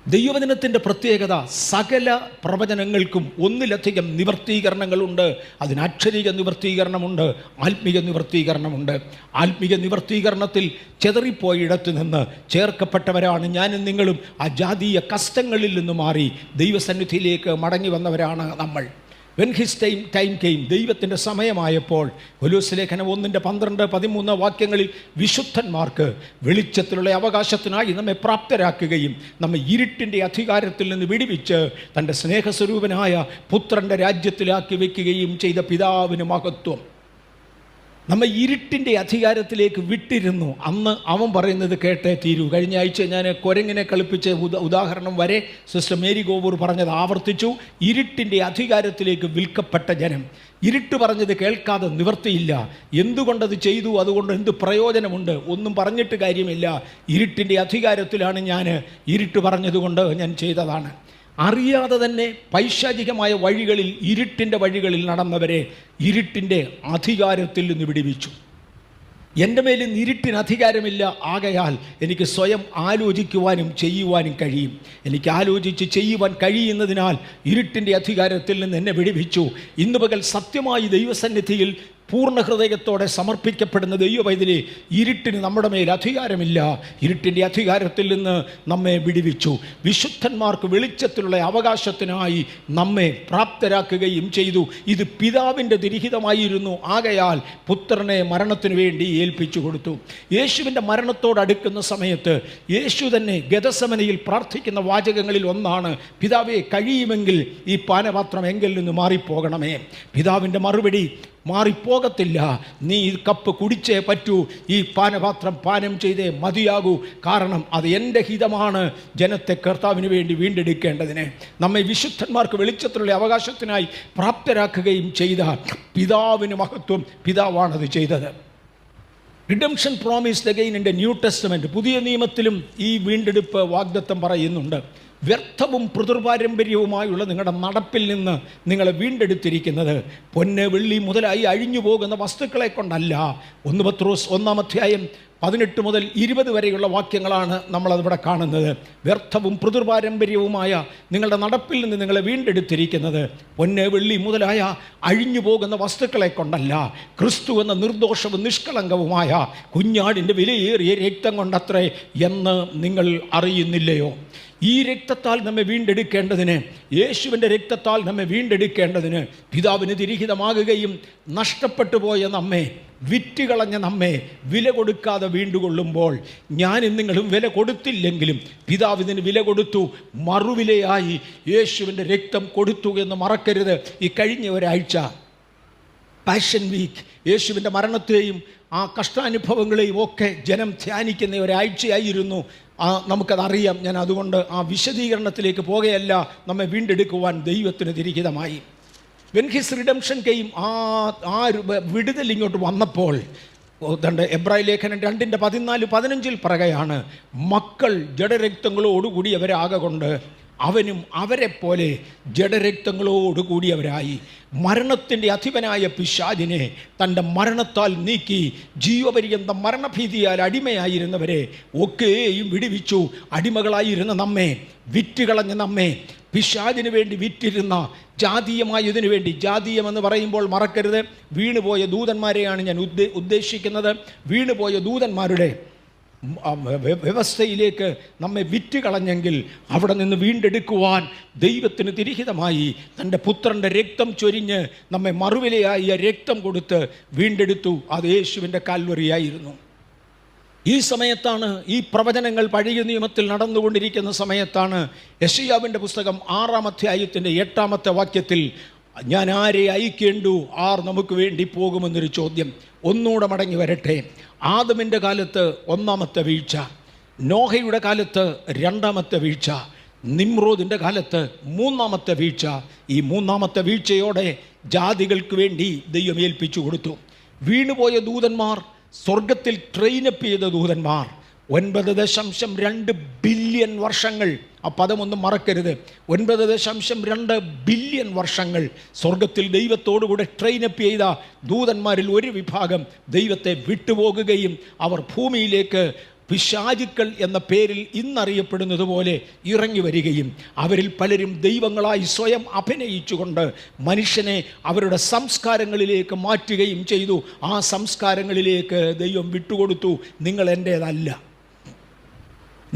ദൈവവചനത്തിൻ്റെ പ്രത്യേകത, സകല പ്രവചനങ്ങൾക്കും ഒന്നിലധികം നിവർത്തീകരണങ്ങളുണ്ട്. അതിന് അക്ഷരിക നിവർത്തീകരണമുണ്ട്, ആത്മീക നിവർത്തീകരണമുണ്ട്. ആത്മീക നിവർത്തീകരണത്തിൽ ചെതറിപ്പോയിടത്ത് നിന്ന് ചേർക്കപ്പെട്ടവരാണ് ഞാനും നിങ്ങളും. ആ ജാതീയ കഷ്ടങ്ങളിൽ നിന്ന് മാറി ദൈവസന്നിധിയിലേക്ക് മടങ്ങി വന്നവരാണ് നമ്മൾ. വെൻ ഹിസ് ടൈം കെയിം, ദൈവത്തിൻ്റെ സമയമായപ്പോൾ, കൊലോസ്യ ലേഖനം 1:12-13 വാക്യങ്ങളിൽ വിശുദ്ധന്മാർക്ക് വെളിച്ചത്തിലുള്ള അവകാശത്തിനായി നമ്മെ പ്രാപ്തരാക്കുകയും നമ്മെ ഇരുട്ടിൻ്റെ അധികാരത്തിൽ നിന്ന് വിടുവിച്ച് തൻ്റെ സ്നേഹസ്വരൂപനായ പുത്രൻ്റെ രാജ്യത്തിലാക്കി വയ്ക്കുകയും ചെയ്ത പിതാവിന് മഹത്വം. നമ്മെ ഇരുട്ടിൻ്റെ അധികാരത്തിലേക്ക് വിട്ടിരുന്നു. അന്ന് അവൻ പറയുന്നത് കേട്ടേ തീരൂ. കഴിഞ്ഞ ആഴ്ച ഞാൻ കുരങ്ങിനെ കളിപ്പിച്ച ഉദാഹരണം വരെ സിസ്റ്റർ മേരി ഗോപൂർ പറഞ്ഞത് ആവർത്തിച്ചു. ഇരുട്ടിൻ്റെ അധികാരത്തിലേക്ക് വിൽക്കപ്പെട്ട ജനം, ഇരുട്ട് പറഞ്ഞത് കേൾക്കാതെ നിവർത്തിയില്ല. എന്തുകൊണ്ടത് ചെയ്തു, അതുകൊണ്ട് എന്ത് പ്രയോജനമുണ്ട്, ഒന്നും പറഞ്ഞിട്ട് കാര്യമില്ല. ഇരുട്ടിൻ്റെ അധികാരത്തിലാണ് ഞാൻ, ഇരുട്ട് പറഞ്ഞതുകൊണ്ട് ഞാൻ ചെയ്തതാണ്. അറിയാതെ തന്നെ പൈശാചികമായ വഴികളിൽ, ഇരുട്ടിൻ്റെ വഴികളിൽ നടന്നവരെ ഇരുട്ടിൻ്റെ അധികാരത്തിൽ നിന്ന് വിടുവിച്ചു. എൻ്റെ മേലിൽ ഇരുട്ടിന് അധികാരമില്ല. ആകയാൽ എനിക്ക് സ്വയം ആലോചിക്കുവാനും ചെയ്യുവാനും കഴിയും. എനിക്ക് ആലോചിച്ച് ചെയ്യുവാൻ കഴിയുന്നതിനാൽ ഇരുട്ടിൻ്റെ അധികാരത്തിൽ നിന്ന് എന്നെ വിടുവിച്ചു. ഇന്ന് പകൽ സത്യമായി ദൈവസന്നിധിയിൽ പൂർണ്ണ ഹൃദയത്തോടെ സമർപ്പിക്കപ്പെടുന്ന ദൈവവൈതലേ, ഇരുട്ടിന് നമ്മുടെ മേൽ അധികാരമില്ല. ഇരുട്ടിൻ്റെ അധികാരത്തിൽ നിന്ന് നമ്മെ വിടുവിച്ചു. വിശുദ്ധന്മാർക്ക് വെളിച്ചത്തിലുള്ള അവകാശത്തിനായി നമ്മെ പ്രാപ്തരാക്കുകയും ചെയ്തു. ഇത് പിതാവിൻ്റെ തിരിഹിതമായിരുന്നു. ആകയാൽ പുത്രനെ മരണത്തിനു വേണ്ടി ഏൽപ്പിച്ചു കൊടുത്തു. യേശുവിൻ്റെ മരണത്തോടടുക്കുന്ന സമയത്ത് യേശു തന്നെ ഗെഥസമനയിൽ പ്രാർത്ഥിക്കുന്ന വാചകങ്ങളിൽ ഒന്നാണ്, പിതാവേ, കഴിയുമെങ്കിൽ ഈ പാനപാത്രം എങ്കിൽ നിന്ന് മാറിപ്പോകണമേ. പിതാവിൻ്റെ മറുപടി, മാറിപ്പോകത്തില്ല, നീ ഈ കപ്പ് കുടിച്ചേ പറ്റൂ, ഈ പാനപാത്രം പാനം ചെയ്തേ മതിയാകൂ, കാരണം അത് എൻ്റെ ഹിതമാണ്, ജനത്തെ കർത്താവിന് വേണ്ടി വീണ്ടെടുക്കേണ്ടതിന്. നമ്മെ വിശുദ്ധന്മാർക്ക് വെളിച്ചത്തിലുള്ള അവകാശത്തിനായി പ്രാപ്തരാക്കുകയും ചെയ്ത പിതാവിന് മഹത്വം. പിതാവാണത് ചെയ്തത്. Redemption promised again in the new testament. പുതിയ നിയമത്തിലും ഈ വീണ്ടെടുപ്പ് വാഗ്ദത്തം പറയുന്നുണ്ട്. വ്യർത്ഥവും പിതൃപാരമ്പര്യവുമായുള്ള നിങ്ങളുടെ നടപ്പിൽ നിന്ന് നിങ്ങളെ വീണ്ടെടുത്തിരിക്കുന്നത് പൊന്ന് വെള്ളി മുതലായി അഴിഞ്ഞു പോകുന്ന വസ്തുക്കളെ കൊണ്ടല്ല. 1 പത്രോസ് 1:18-20 വരെയുള്ള വാക്യങ്ങളാണ് നമ്മളതിവിടെ കാണുന്നത്. വ്യർത്ഥവും പിതൃപാരമ്പര്യവുമായ നിങ്ങളുടെ നടപ്പിൽ നിന്ന് നിങ്ങളെ വീണ്ടെടുത്തിരിക്കുന്നത് പൊന്ന് വെള്ളി മുതലായ അഴിഞ്ഞു പോകുന്ന വസ്തുക്കളെ കൊണ്ടല്ല, ക്രിസ്തു എന്ന നിർദോഷവും നിഷ്കളങ്കവുമായ കുഞ്ഞാടിൻ്റെ വിലയേറിയ രക്തം കൊണ്ടത്രേ എന്ന് നിങ്ങൾ അറിയുന്നില്ലയോ? ഈ രക്തത്താൽ നമ്മെ വീണ്ടെടുക്കേണ്ടതിന്, യേശുവിൻ്റെ രക്തത്താൽ നമ്മെ വീണ്ടെടുക്കേണ്ടതിന് പിതാവിന് തിരിഹിതമാകുകയും നഷ്ടപ്പെട്ടു പോയ നമ്മെ, വിറ്റുകളഞ്ഞ നമ്മെ വില കൊടുക്കാതെ വീണ്ടുകൊള്ളുമ്പോൾ, ഞാനും നിങ്ങളും വില കൊടുത്തില്ലെങ്കിലും പിതാവിന് വില കൊടുത്തു, മറുവിലയായി യേശുവിൻ്റെ രക്തം കൊടുത്തു എന്ന് മറക്കരുത്. ഈ കഴിഞ്ഞ ഒരാഴ്ച പാഷൻ വീക്ക്, യേശുവിൻ്റെ മരണത്തെയും ആ കഷ്ടാനുഭവങ്ങളെയും ഒക്കെ ജനം ധ്യാനിക്കുന്ന ഒരാഴ്ചയായിരുന്നു. നമുക്കതറിയാം. ഞാൻ അതുകൊണ്ട് ആ വിശദീകരണത്തിലേക്ക് പോകുകയല്ല. നമ്മെ വീണ്ടെടുക്കുവാൻ ദൈവത്തിന് തിരിഹിതമായി. വെൻ ഹിസ് റിഡംഷൻ കെയിം, ആ വിടുതൽ ഇങ്ങോട്ട് വന്നപ്പോൾ, എബ്രായ ലേഖനം 2:14-15 പറയുകയാണ്, മക്കൾ ജഡരക്തങ്ങളോടുകൂടി അവരാകൊണ്ട് അവനും അവരെപ്പോലെ ജഡരക്തങ്ങളോടുകൂടിയവരായി മരണത്തിൻ്റെ അധിപനായ പിശാചിനെ തൻ്റെ മരണത്താൽ നീക്കി ജീവപര്യന്തം മരണഭീതിയാൽ അടിമയായിരുന്നവരെ ഒക്കെയും വിടുവിച്ചു. അടിമകളായിരുന്ന നമ്മെ, വിറ്റുകളഞ്ഞ നമ്മെ, പിശാചിന് വേണ്ടി വിറ്റിരുന്ന, ജാതീയമായതിനു വേണ്ടി, ജാതീയമെന്ന് പറയുമ്പോൾ മറക്കരുത്, വീണുപോയ ദൂതന്മാരെയാണ് ഞാൻ ഉദ്ദേശിക്കുന്നത്. വീണുപോയ ദൂതന്മാരുടെ വ്യവസ്ഥയിലേക്ക് നമ്മെ വിറ്റുകളഞ്ഞെങ്കിൽ അവിടെ നിന്ന് വീണ്ടെടുക്കുവാൻ ദൈവത്തിന് തിരിഹിതമായി തൻ്റെ പുത്രൻ്റെ രക്തം ചൊരിഞ്ഞ് നമ്മെ മറുവിലയായി രക്തം കൊടുത്ത് വീണ്ടെടുത്തു. അത് യേശുവിൻ്റെ കാൽവറിയായിരുന്നു. ഈ സമയത്താണ് ഈ പ്രവചനങ്ങൾ പഴയ നിയമത്തിൽ നടന്നുകൊണ്ടിരിക്കുന്ന സമയത്താണ് യെശയ്യാവിൻ്റെ പുസ്തകം 6-ാം വാക്യത്തിൽ, ഞാൻ ആരെ അയക്കേണ്ടു, ആർ നമുക്ക് വേണ്ടി പോകുമെന്നൊരു ചോദ്യം. ഒന്നുകൂടെ മടങ്ങി വരട്ടെ. ആദമിൻ്റെ കാലത്ത് 1ാമത്തെ വീഴ്ച, നോഹയുടെ കാലത്ത് 2ാമത്തെ വീഴ്ച, നിമ്രോദിൻ്റെ കാലത്ത് 3ാമത്തെ വീഴ്ച. ഈ 3ാമത്തെ വീഴ്ചയോടെ ജാതികൾക്ക് വേണ്ടി ദൈവം ഏൽപ്പിച്ചു കൊടുത്തു. വീണുപോയ ദൂതന്മാർ, സ്വർഗത്തിൽ ട്രെയിനപ്പ് ചെയ്ത ദൂതന്മാർ 9.2 ബില്യൺ വർഷങ്ങൾ ആ പദമൊന്നും മറക്കരുത്. 9.2 ബില്യൺ വർഷങ്ങൾ സ്വർഗത്തിൽ ദൈവത്തോടുകൂടെ ട്രെയിനപ്പ് ചെയ്ത ദൂതന്മാരിൽ ഒരു വിഭാഗം ദൈവത്തെ വിട്ടുപോകുകയും അവർ ഭൂമിയിലേക്ക് പിശാചുക്കൾ എന്ന പേരിൽ ഇന്നറിയപ്പെടുന്നത് പോലെ ഇറങ്ങി വരികയും അവരിൽ പലരും ദൈവങ്ങളായി സ്വയം അഭിനയിച്ചുകൊണ്ട് മനുഷ്യനെ അവരുടെ സംസ്കാരങ്ങളിലേക്ക് മാറ്റുകയും ചെയ്തു. ആ സംസ്കാരങ്ങളിലേക്ക് ദൈവം വിട്ടുകൊടുത്തു. നിങ്ങൾ എൻ്റേതല്ല,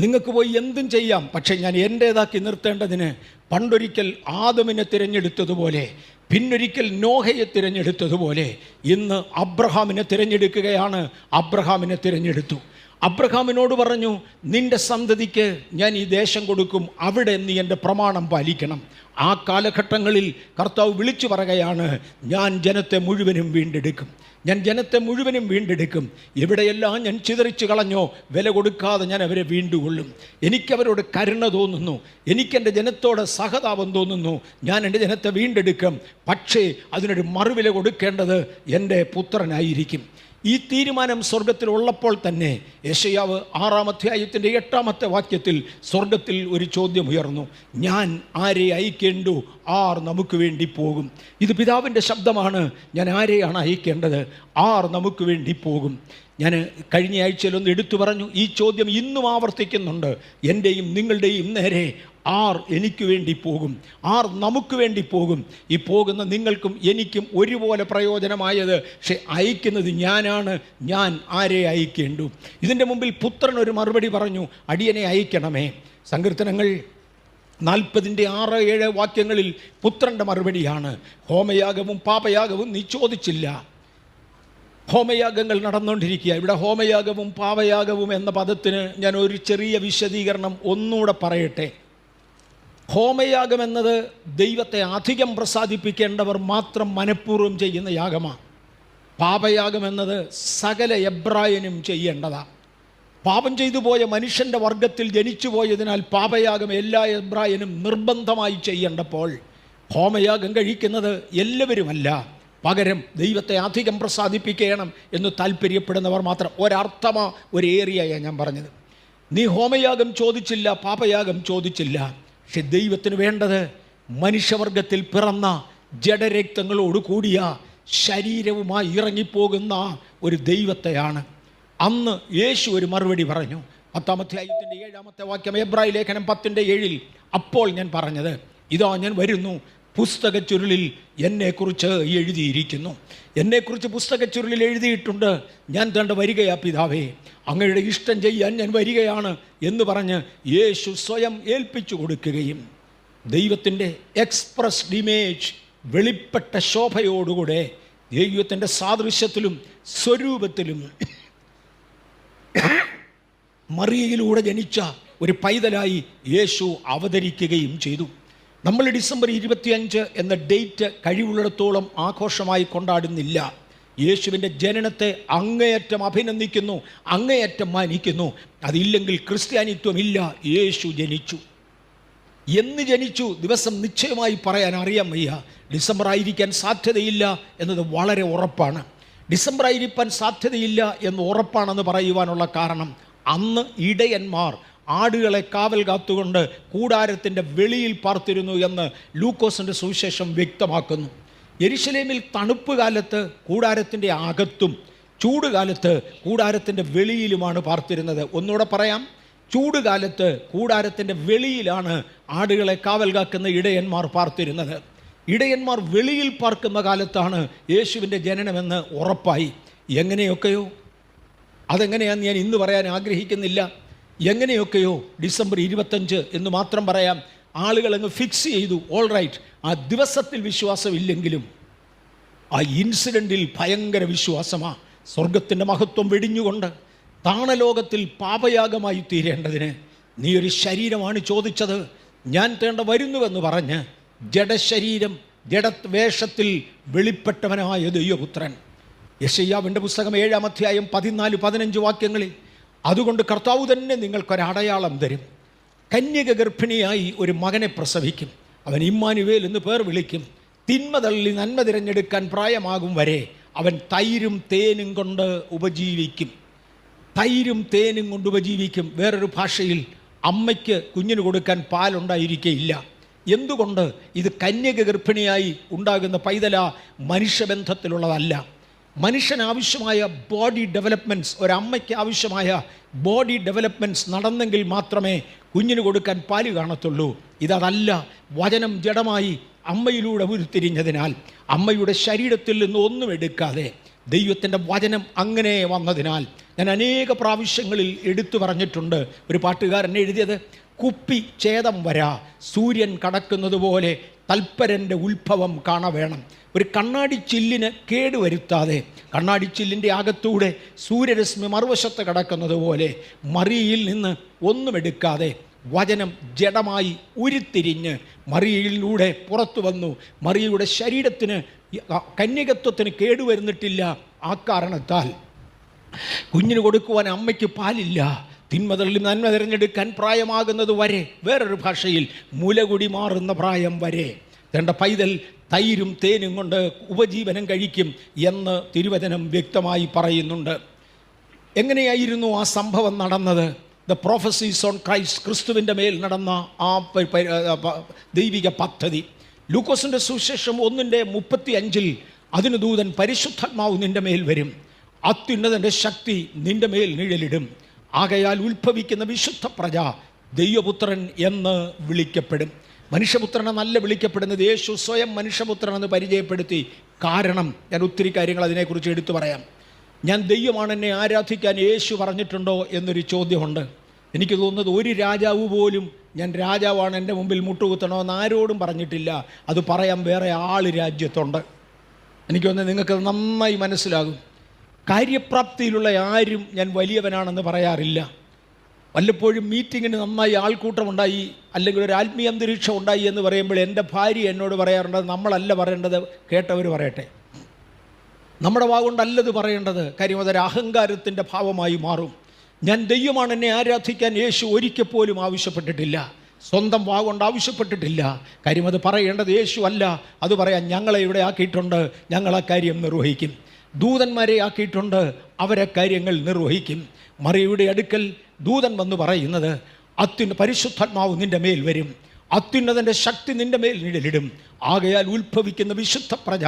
നിങ്ങൾക്ക് പോയി എന്തും ചെയ്യാം, പക്ഷേ ഞാൻ എൻ്റേതാക്കി നിർത്തേണ്ടതിന് പണ്ടൊരിക്കൽ ആദമിനെ തിരഞ്ഞെടുത്തതുപോലെ, പിന്നൊരിക്കൽ നോഹയെ തിരഞ്ഞെടുത്തതുപോലെ ഇന്ന് അബ്രഹാമിനെ തിരഞ്ഞെടുക്കുകയാണ്. അബ്രഹാമിനെ തിരഞ്ഞെടുത്തു. അബ്രഹാമിനോട് പറഞ്ഞു, നിന്റെ സന്തതിക്ക് ഞാൻ ഈ ദേശം കൊടുക്കും, അവിടെ നീ എൻ്റെ പ്രമാണം പാലിക്കണം. ആ കാലഘട്ടങ്ങളിൽ കർത്താവ് വിളിച്ചു പറയുകയാണ്, ഞാൻ ജനത്തെ മുഴുവനും വീണ്ടെടുക്കും, ഞാൻ ജനത്തെ മുഴുവനും വീണ്ടെടുക്കും. എവിടെയെല്ലാം ഞാൻ ചിതറിച്ചു കളഞ്ഞോ വില കൊടുക്കാതെ ഞാൻ അവരെ വീണ്ടുകൊള്ളും. എനിക്കവരോട് കരുണ തോന്നുന്നു, എനിക്കെൻ്റെ ജനത്തോട് സഹതാപം തോന്നുന്നു, ഞാൻ എൻ്റെ ജനത്തെ വീണ്ടെടുക്കും. പക്ഷേ അതിനൊരു മറുവില കൊടുക്കേണ്ടത് എൻ്റെ പുത്രനായിരിക്കും. ഈ തീരുമാനം സ്വർഗത്തിൽ ഉള്ളപ്പോൾ തന്നെ യെശയ്യാവ് 6-ാം അധ്യായത്തിൻ്റെ 8-ാമത്തെ വാക്യത്തിൽ സ്വർഗത്തിൽ ഒരു ചോദ്യം ഉയർന്നു, ഞാൻ ആരെ അയക്കേണ്ടു, ആർ നമുക്ക് വേണ്ടി പോകും? ഇത് പിതാവിൻ്റെ ശബ്ദമാണ്. ഞാൻ ആരെയാണ് അയക്കേണ്ടത്, ആർ നമുക്ക് വേണ്ടി പോകും? ഞാൻ കഴിഞ്ഞ ആഴ്ചയിലൊന്ന് എടുത്തു പറഞ്ഞു, ഈ ചോദ്യം ഇന്നും ആവർത്തിക്കുന്നുണ്ട്. എൻ്റെയും നിങ്ങളുടെയും നേരെ ആർ എനിക്ക് വേണ്ടി പോകും, ആർ നമുക്ക് വേണ്ടി പോകും? ഈ പോകുന്ന നിങ്ങൾക്കും എനിക്കും ഒരുപോലെ പ്രയോജനമായത്, പക്ഷെ അയക്കുന്നത് ഞാനാണ്. ഞാൻ ആരെ അയക്കേണ്ടു? ഇതിൻ്റെ മുമ്പിൽ പുത്രൻ ഒരു മറുപടി പറഞ്ഞു, അടിയനെ അയക്കണമേ. സങ്കീർത്തനങ്ങൾ 40-6-7 വാക്യങ്ങളിൽ പുത്രൻ്റെ മറുപടിയാണ്, ഹോമയാഗവും പാപയാഗവും നീ ചോദിച്ചില്ല. ഹോമയാഗങ്ങൾ നടന്നുകൊണ്ടിരിക്കുക. ഇവിടെ ഹോമയാഗവും പാപയാഗവും എന്ന പദത്തിന് ഞാൻ ഒരു ചെറിയ വിശദീകരണം ഒന്നുകൂടെ പറയട്ടെ. ഹോമയാഗം എന്നത് ദൈവത്തെ അധികം പ്രസാദിപ്പിക്കേണ്ടവർ മാത്രം മനഃപൂർവ്വം ചെയ്യുന്ന യാഗമാണ്. പാപയാഗം എന്നത് സകല എബ്രായനും ചെയ്യേണ്ടതാണ്. പാപം ചെയ്തു പോയ മനുഷ്യൻ്റെ വർഗത്തിൽ ജനിച്ചു പോയതിനാൽ പാപയാഗം എല്ലാ എബ്രായനും നിർബന്ധമായി ചെയ്യേണ്ടപ്പോൾ ഹോമയാഗം കഴിക്കുന്നത് എല്ലാവരുമല്ല, പകരം ദൈവത്തെ അധികം പ്രസാദിപ്പിക്കണം എന്ന് താല്പര്യപ്പെടുന്നവർ മാത്രം. ഒരർത്ഥമോ ഒരു ഏരിയയാണ് ഞാൻ പറഞ്ഞത്. നീ ഹോമയാഗം ചോദിച്ചില്ല, പാപയാഗം ചോദിച്ചില്ല, പക്ഷെ ദൈവത്തിന് വേണ്ടത് മനുഷ്യവർഗത്തിൽ പിറന്ന ജഡരക്തങ്ങളോട് കൂടിയ ശരീരവുമായി ഇറങ്ങിപ്പോകുന്ന ഒരു ദൈവത്തെയാണ്. അന്ന് യേശു ഒരു മറുപടി പറഞ്ഞു. 10-ാം അധ്യായത്തിൻ്റെ 7-ാമത്തെ വാക്യം, എബ്രായ ലേഖനം 10:7. അപ്പോൾ ഞാൻ പറഞ്ഞത്, ഇതാ ഞാൻ വരുന്നു, പുസ്തകച്ചുരുളിൽ എന്നെക്കുറിച്ച് എഴുതിയിരിക്കുന്നു. എന്നെക്കുറിച്ച് പുസ്തകച്ചുരുളിൽ എഴുതിയിട്ടുണ്ട്. ഞാൻ തൻ്റെ വരികയാ പിതാവേ, അങ്ങയുടെ ഇഷ്ടം ചെയ്യാൻ ഞാൻ വരികയാണ് എന്ന് പറഞ്ഞ് യേശു സ്വയം ഏൽപ്പിച്ചു കൊടുക്കുകയും ദൈവത്തിൻ്റെ എക്സ്പ്രസ്ഡ് ഇമേജ്, വെളിപ്പെട്ട ശോഭയോടുകൂടെ ദൈവത്തിൻ്റെ സാദൃശ്യത്തിലും സ്വരൂപത്തിലും മറിയയിലൂടെ ജനിച്ച ഒരു പൈതലായി യേശു അവതരിക്കുകയും ചെയ്തു. നമ്മൾ ഡിസംബർ 25 എന്ന ഡേറ്റ് കഴിവുള്ളിടത്തോളം ആഘോഷമായി കൊണ്ടാടുന്നില്ല. യേശുവിൻ്റെ ജനനത്തെ അങ്ങേയറ്റം അഭിനന്ദിക്കുന്നു, അങ്ങേയറ്റം മാനിക്കുന്നു. അതില്ലെങ്കിൽ ക്രിസ്ത്യാനിത്വമില്ല. യേശു ജനിച്ചു. എന്ന് ജനിച്ചു ദിവസം നിശ്ചയമായി പറയാൻ അറിയാൻ വയ്യ. ഡിസംബർ ആയിരിക്കാൻ സാധ്യതയില്ല എന്നത് വളരെ ഉറപ്പാണ്. ഡിസംബർ ആയിരിക്കാൻ സാധ്യതയില്ല എന്ന് ഉറപ്പാണെന്ന് പറയുവാനുള്ള കാരണം, അന്ന് ഇടയന്മാർ ആടുകളെ കാവൽ കാത്തുകൊണ്ട് കൂടാരത്തിൻ്റെ വെളിയിൽ പാർത്തിരുന്നു എന്ന് ലൂക്കോസിൻ്റെ സുവിശേഷം വ്യക്തമാക്കുന്നു. യെരുശലേമിൽ തണുപ്പ് കാലത്ത് കൂടാരത്തിൻ്റെ അകത്തും ചൂടുകാലത്ത് കൂടാരത്തിൻ്റെ വെളിയിലുമാണ് പാർത്തിരുന്നത്. ഒന്നുകൂടെ പറയാം, ചൂടുകാലത്ത് കൂടാരത്തിൻ്റെ വെളിയിലാണ് ആടുകളെ കാവൽ കാക്കുന്ന ഇടയന്മാർ പാർത്തിരുന്നത്. ഇടയന്മാർ വെളിയിൽ പാർക്കുന്ന കാലത്താണ് യേശുവിൻ്റെ ജനനമെന്ന് ഉറപ്പായി. എങ്ങനെയൊക്കെയോ, അതെങ്ങനെയാണെന്ന് ഞാൻ ഇന്ന് പറയാൻ ആഗ്രഹിക്കുന്നില്ല. എങ്ങനെയൊക്കെയോ ഡിസംബർ 25 എന്ന് മാത്രം പറയാം. ആളുകളങ്ങ് ഫിക്സ് ചെയ്തു. ഓൾ റൈറ്റ്, ആ ദിവസത്തിൽ വിശ്വാസമില്ലെങ്കിലും ആ ഇൻസിഡൻറ്റിൽ ഭയങ്കര വിശ്വാസമാണ്. സ്വർഗത്തിൻ്റെ മഹത്വം വെടിഞ്ഞുകൊണ്ട് താണലോകത്തിൽ പാപയാഗമായി തീരേണ്ടതിന് നീ ഒരു ശരീരമാണ് ചോദിച്ചത്, ഞാൻ തേണ്ട വരുന്നുവെന്ന് പറഞ്ഞ് ജഡശരീരം, ജഡവേഷത്തിൽ വെളിപ്പെട്ടവനായ ദൈവപുത്രൻ. യെശയ്യാവിൻ്റെ പുസ്തകം 7-ാം അധ്യായം 14-15 വാക്യങ്ങളിൽ, അതുകൊണ്ട് കർത്താവ് തന്നെ നിങ്ങൾക്കൊരടയാളം തരും, കന്യക ഗർഭിണിയായി ഒരു മകനെ പ്രസവിക്കും, അവൻ ഇമ്മാനുവേൽ എന്ന് പേർ വിളിക്കും. തിന്മ തള്ളി നന്മ തിരഞ്ഞെടുക്കാൻ പ്രായമാകും വരെ അവൻ തൈരും തേനും കൊണ്ട് ഉപജീവിക്കും. തൈരും തേനും കൊണ്ട് ഉപജീവിക്കും. വേറൊരു ഭാഷയിൽ അമ്മയ്ക്ക് കുഞ്ഞിന് കൊടുക്കാൻ പാലുണ്ടായിരിക്കുകയില്ല. എന്തുകൊണ്ട്? ഇത് കന്യക ഗർഭിണിയായി ഉണ്ടാകുന്ന പൈതല മനുഷ്യബന്ധത്തിലുള്ളതല്ല. മനുഷ്യനാവശ്യമായ ബോഡി ഡെവലപ്മെൻറ്റ്സ്, ഒരമ്മയ്ക്ക് ആവശ്യമായ ബോഡി ഡെവലപ്മെൻറ്റ്സ് നടന്നെങ്കിൽ മാത്രമേ കുഞ്ഞിന് കൊടുക്കാൻ പാല് കാണത്തുള്ളൂ. ഇതല്ല. വചനം ജഡമായി അമ്മയിലൂടെ ഉരുത്തിരിഞ്ഞതിനാൽ അമ്മയുടെ ശരീരത്തിൽ നിന്ന് ഒന്നും എടുക്കാതെ ദൈവത്തിൻ്റെ വചനം അങ്ങനെ വന്നതിനാൽ, ഞാൻ അനേക പ്രാവശ്യങ്ങളിൽ എടുത്തു പറഞ്ഞിട്ടുണ്ട്. ഒരു പാട്ടുകാരൻ എഴുതിയത്, കുപ്പി ഛേദം വരാ സൂര്യൻ കടക്കുന്നത് പോലെ തൽപരൻ്റെ ഉത്ഭവം കാണവേണം. ഒരു കണ്ണാടി ചില്ലിന് കേടുവരുത്താതെ കണ്ണാടി ചില്ലിൻ്റെ അകത്തൂടെ സൂര്യരശ്മി മറുവശത്ത് കടക്കുന്നത് പോലെ മറിയയിൽ നിന്ന് ഒന്നും എടുക്കാതെ വചനം ജഡമായി ഉരുത്തിരിഞ്ഞ് മറിയയിലൂടെ പുറത്തു വന്നു. മറിയയുടെ ശരീരത്തിന്, കന്യകത്വത്തിന് കേടുവരുന്നിട്ടില്ല. ആ കാരണത്താൽ കുഞ്ഞിന് കൊടുക്കുവാൻ അമ്മയ്ക്ക് പാലില്ല. തിന്മതള്ളിൽ നന്മ തിരഞ്ഞെടുക്കാൻ പ്രായമാകുന്നത് വരെ, വേറൊരു ഭാഷയിൽ മുലകുടി മാറുന്ന പ്രായം വരെ തൻ്റെ പൈതൽ തൈരും തേനും കൊണ്ട് ഉപജീവനം കഴിക്കും എന്ന് തിരുവചനം വ്യക്തമായി പറയുന്നുണ്ട്. എങ്ങനെയായിരുന്നു ആ സംഭവം നടന്നത്? ദ പ്രൊഫസീസ് ഓൺ ക്രൈസ്റ്റ്, ക്രിസ്തുവിൻ്റെ മേൽ നടന്ന ആ ദൈവിക പദ്ധതി. ലൂക്കോസിൻ്റെ സുവിശേഷം 1:35 അതിന് ദൂതൻ, പരിശുദ്ധാത്മാവ് നിൻ്റെ മേൽ വരും, അത്യുന്നതൻ്റെ ശക്തി നിൻ്റെ മേൽ നിഴലിടും, ആകയാൽ ഉത്ഭവിക്കുന്ന വിശുദ്ധ പ്രജ ദൈവപുത്രൻ എന്ന് വിളിക്കപ്പെടും. മനുഷ്യപുത്രൻ എന്നല്ല വിളിക്കപ്പെടുന്നത്, യേശു സ്വയം മനുഷ്യപുത്രൻ എന്ന് പരിചയപ്പെടുത്തി. കാരണം ഞാൻ ഒത്തിരി കാര്യങ്ങൾ അതിനെക്കുറിച്ച് എടുത്തു പറയാം. ഞാൻ ദൈവമാണ്, എന്നെ ആരാധിക്കാൻ യേശു പറഞ്ഞിട്ടുണ്ടോ എന്നൊരു ചോദ്യമുണ്ട്. എനിക്ക് തോന്നുന്നത് ഒരു രാജാവ് പോലും ഞാൻ രാജാവാണ്, എൻ്റെ മുമ്പിൽ മുട്ടുകുത്തണമെന്ന് ആരോടും പറഞ്ഞിട്ടില്ല. അത് പറയാൻ വേറെ ആൾ രാജ്യത്തുണ്ട്. എനിക്ക് തോന്നുന്നത് നിങ്ങൾക്ക് നന്നായി മനസ്സിലാകും. കാര്യപ്രാപ്തിയിലുള്ള ആരും ഞാൻ വലിയവനാണെന്ന് പറയാറില്ല. വല്ലപ്പോഴും മീറ്റിങ്ങിന് നന്നായി ആൾക്കൂട്ടമുണ്ടായി, അല്ലെങ്കിൽ ഒരു ആത്മീയ അന്തരീക്ഷം ഉണ്ടായി എന്ന് പറയുമ്പോൾ എൻ്റെ ഭാര്യ എന്നോട് പറയാറുണ്ട്, നമ്മളല്ല പറയേണ്ടത്, കേട്ടവർ പറയട്ടെ. നമ്മുടെ വാഗൊണ്ടല്ലത് പറയേണ്ടത്. കാര്യം അതൊരു അഹങ്കാരത്തിൻ്റെ ഭാവമായി മാറും. ഞാൻ ദൈവമാണ്, എന്നെ ആരാധിക്കാൻ യേശു ഒരിക്കൽ പോലും ആവശ്യപ്പെട്ടിട്ടില്ല, സ്വന്തം വാഗൊണ്ട് ആവശ്യപ്പെട്ടിട്ടില്ല. കാര്യം അത് പറയേണ്ടത് യേശു അല്ല. അത് പറയാൻ ഞങ്ങളെ ഇവിടെ ആക്കിയിട്ടുണ്ട്, ഞങ്ങളാ കാര്യം നിർവഹിക്കും. ദൂതന്മാരെ ആക്കിയിട്ടുണ്ട്, അവരെ കാര്യങ്ങൾ നിർവഹിക്കും. മറിയയുടെ അടുക്കൽ ദൂതൻ വന്ന് പറയുന്നത്, പരിശുദ്ധാത്മാവ് നിൻ്റെ മേൽ വരും, അത്യുന്നതൻ്റെ ശക്തി നിൻ്റെ മേൽ നിഴലിടും, ആകയാൽ ഉത്ഭവിക്കുന്ന വിശുദ്ധ പ്രജ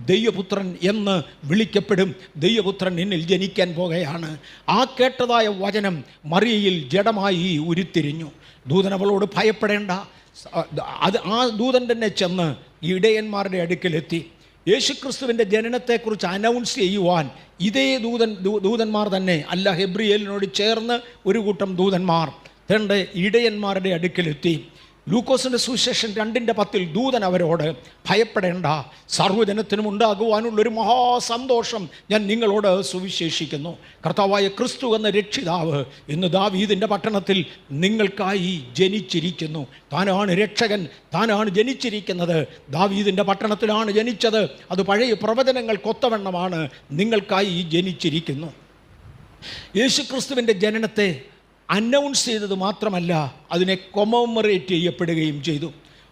ദൈവപുത്രൻ എന്ന് വിളിക്കപ്പെടും. ദൈവപുത്രൻ നിന്നിൽ ജനിക്കാൻ പോകുകയാണ്. ആ കേട്ടതായ വചനം മറിയയിൽ ജഡമായി ഉരുത്തിരിഞ്ഞു. ദൂതൻ അവളോട് ഭയപ്പെടേണ്ട, ആ ദൂതൻ തന്നെ ചെന്ന് ഇടയന്മാരുടെ അടുക്കലെത്തി യേശുക്രിസ്തുവിൻ്റെ ജനനത്തെക്കുറിച്ച് അനൗൺസ് ചെയ്യുവാൻ ഇതേ ദൂതന്മാർ തന്നെ അല്ല, ഹെബ്രിയേലിനോട് ചേർന്ന് ഒരു കൂട്ടം ദൂതന്മാർ തൻ്റെ ഇടയന്മാരുടെ അടുക്കലെത്തി. ലൂക്കോസിൻ്റെ സുവിശേഷം 2:10 ദൂതൻ അവരോട്, ഭയപ്പെടേണ്ട, സർവ്വജനത്തിനും ഉണ്ടാകുവാനുള്ളൊരു മഹാസന്തോഷം ഞാൻ നിങ്ങളോട് സുവിശേഷിക്കുന്നു. കർത്താവായ ക്രിസ്തു എന്ന രക്ഷിതാവ് ഇന്ന് ദാവീദിൻ്റെ പട്ടണത്തിൽ നിങ്ങൾക്കായി ജനിച്ചിരിക്കുന്നു. താനാണ് രക്ഷകൻ, താനാണ് ജനിച്ചിരിക്കുന്നത്. ദാവീദിൻ്റെ പട്ടണത്തിലാണ് ജനിച്ചത്. അത് പഴയ പ്രവചനങ്ങൾക്കൊത്തവണ്ണമാണ് നിങ്ങൾക്കായി ജനിച്ചിരിക്കുന്നു. യേശുക്രിസ്തുവിൻ്റെ ജനനത്തെ അനൗൺസ് ചെയ്തത് മാത്രമല്ല, അതിനെ കൊമമറേറ്റ് ചെയ്യപ്പെടുകയും ചെയ്തു.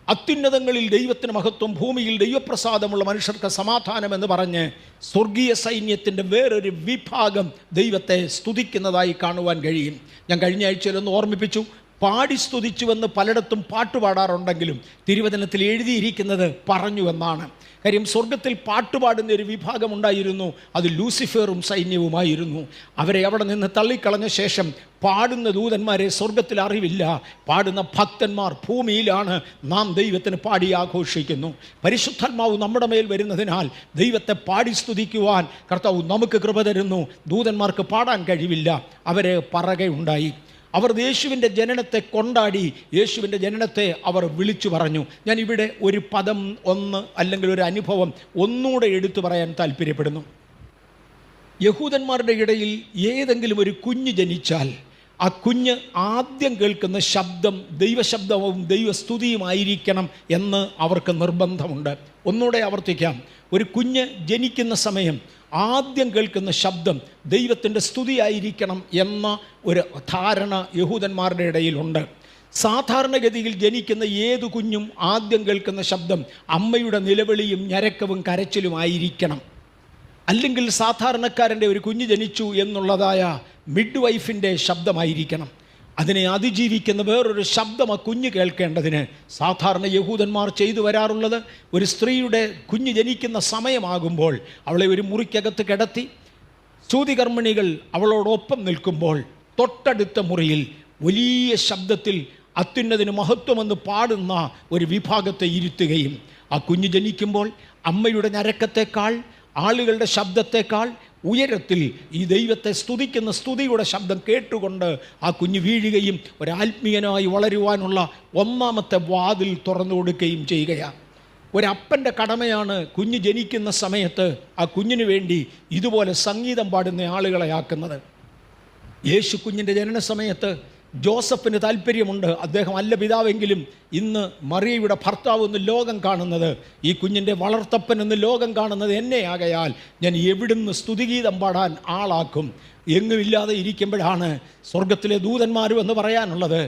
അത്യുന്നതങ്ങളിൽ ദൈവത്തിന് മഹത്വം, ഭൂമിയിൽ ദൈവപ്രസാദമുള്ള മനുഷ്യർക്ക് സമാധാനം എന്ന് പറഞ്ഞ് സ്വർഗീയ സൈന്യത്തിൻ്റെ വേറൊരു വിഭാഗം ദൈവത്തെ സ്തുതിക്കുന്നതായി കാണുവാൻ കഴിയും. ഞാൻ കഴിഞ്ഞ ആഴ്ചയിലൊന്ന് ഓർമ്മിപ്പിച്ചു, പാടി സ്തുതിച്ചുവെന്ന് പലയിടത്തും പാട്ടുപാടാറുണ്ടെങ്കിലും തിരുവചനത്തിൽ എഴുതിയിരിക്കുന്നത് പറഞ്ഞുവെന്നാണ്. കാര്യം സ്വർഗത്തിൽ പാട്ടുപാടുന്ന ഒരു വിഭാഗമുണ്ടായിരുന്നു, അത് ലൂസിഫറും സൈന്യവുമായിരുന്നു. അവരെ അവിടെ നിന്ന് തള്ളിക്കളഞ്ഞ ശേഷം പാടുന്ന ദൂതന്മാരെ സ്വർഗത്തിൽ അറിവില്ല, പാടുന്ന ഭക്തന്മാർ ഭൂമിയിലാണ്. നാം ദൈവത്തിന് പാടി ആഘോഷിക്കുന്നു. പരിശുദ്ധാത്മാവ് നമ്മുടെ മേൽ വരുന്നതിനാൽ ദൈവത്തെ പാടി സ്തുതിക്കുവാൻ കർത്താവ് നമുക്ക് കൃപ തരുന്നു. ദൂതന്മാർക്ക് പാടാൻ കഴിവില്ല, അവരെ പറകയുണ്ടായി. അവർ യേശുവിൻ്റെ ജനനത്തെ കൊണ്ടാടി, യേശുവിൻ്റെ ജനനത്തെ അവർ വിളിച്ചു പറഞ്ഞു. ഞാൻ ഇവിടെ ഒരു പദം അല്ലെങ്കിൽ ഒരു അനുഭവം ഒന്നുകൂടെ എടുത്തു പറയാൻ താല്പര്യപ്പെടുന്നു. യഹൂദന്മാരുടെ ഇടയിൽ ഏതെങ്കിലും ഒരു കുഞ്ഞ് ജനിച്ചാൽ ആ കുഞ്ഞ് ആദ്യം കേൾക്കുന്ന ശബ്ദം ദൈവശബ്ദവും ദൈവസ്തുതിയുമായിരിക്കണം എന്ന് അവർക്ക് നിർബന്ധമുണ്ട്. ഒന്നുകൂടെ ആവർത്തിക്കാം, ഒരു കുഞ്ഞ് ജനിക്കുന്ന സമയം ആദ്യം കേൾക്കുന്ന ശബ്ദം ദൈവത്തിൻ്റെ സ്തുതിയായിരിക്കണം എന്ന ഒരു ധാരണ യഹൂദന്മാരുടെ ഇടയിലുണ്ട്. സാധാരണഗതിയിൽ ജനിക്കുന്ന ഏതു കുഞ്ഞും ആദ്യം കേൾക്കുന്ന ശബ്ദം അമ്മയുടെ നിലവിളിയും ഞരക്കവും കരച്ചിലുമായിരിക്കണം. അല്ലെങ്കിൽ സാധാരണക്കാരൻ്റെ ഒരു കുഞ്ഞ് ജനിച്ചു എന്നുള്ളതായ മിഡ് വൈഫിൻ്റെ ശബ്ദമായിരിക്കണം. അതിനെ അതിജീവിക്കുന്ന വേറൊരു ശബ്ദം ആ കുഞ്ഞ് കേൾക്കേണ്ടതിന് സാധാരണ യഹൂദന്മാർ ചെയ്തു വരാറുള്ളത്, ഒരു സ്ത്രീയുടെ കുഞ്ഞ് ജനിക്കുന്ന സമയമാകുമ്പോൾ അവളെ ഒരു മുറിക്കകത്ത് കിടത്തി സൂതികർമ്മിണികൾ അവളോടൊപ്പം നിൽക്കുമ്പോൾ തൊട്ടടുത്ത മുറിയിൽ വലിയ ശബ്ദത്തിൽ അത്യുന്നതിന് മഹത്വമെന്ന് പാടുന്ന ഒരു വിഭാഗത്തെ ഇരുത്തുകയും ആ കുഞ്ഞ് ജനിക്കുമ്പോൾ അമ്മയുടെ ഞരക്കത്തേക്കാൾ, ആളുകളുടെ ശബ്ദത്തേക്കാൾ ഉയരത്തിൽ ഈ ദൈവത്തെ സ്തുതിക്കുന്ന സ്തുതിയുടെ ശബ്ദം കേട്ടുകൊണ്ട് ആ കുഞ്ഞ് വീഴുകയും ഒരാത്മീയനായി വളരുവാനുള്ള ഒന്നാമത്തെ വാതിൽ തുറന്നു കൊടുക്കുകയും ചെയ്യുകയാണ്. ഒരപ്പൻ്റെ കടമയാണ് കുഞ്ഞ് ജനിക്കുന്ന സമയത്ത് ആ കുഞ്ഞിന് വേണ്ടി ഇതുപോലെ സംഗീതം പാടുന്ന ആളുകളെ ആക്കുന്നത്. യേശു കുഞ്ഞിൻ്റെ ജനന സമയത്ത് ജോസഫിന് താല്പര്യമുണ്ട്. അദ്ദേഹം അല്ല പിതാവെങ്കിലും ഇന്ന് മറിയയുടെ ഭർത്താവ് എന്ന് ലോകം കാണുന്നത്, ഈ കുഞ്ഞിൻ്റെ വളർത്തപ്പൻ എന്ന് ലോകം കാണുന്നത് എന്നെ ആകയാൽ ഞാൻ എവിടുന്ന് സ്തുതിഗീതം പാടാൻ ആളാക്കും. എങ്ങുമില്ലാതെ ഇരിക്കുമ്പോഴാണ് സ്വർഗത്തിലെ ദൂതന്മാരും എന്ന് പറയാനുള്ളത്,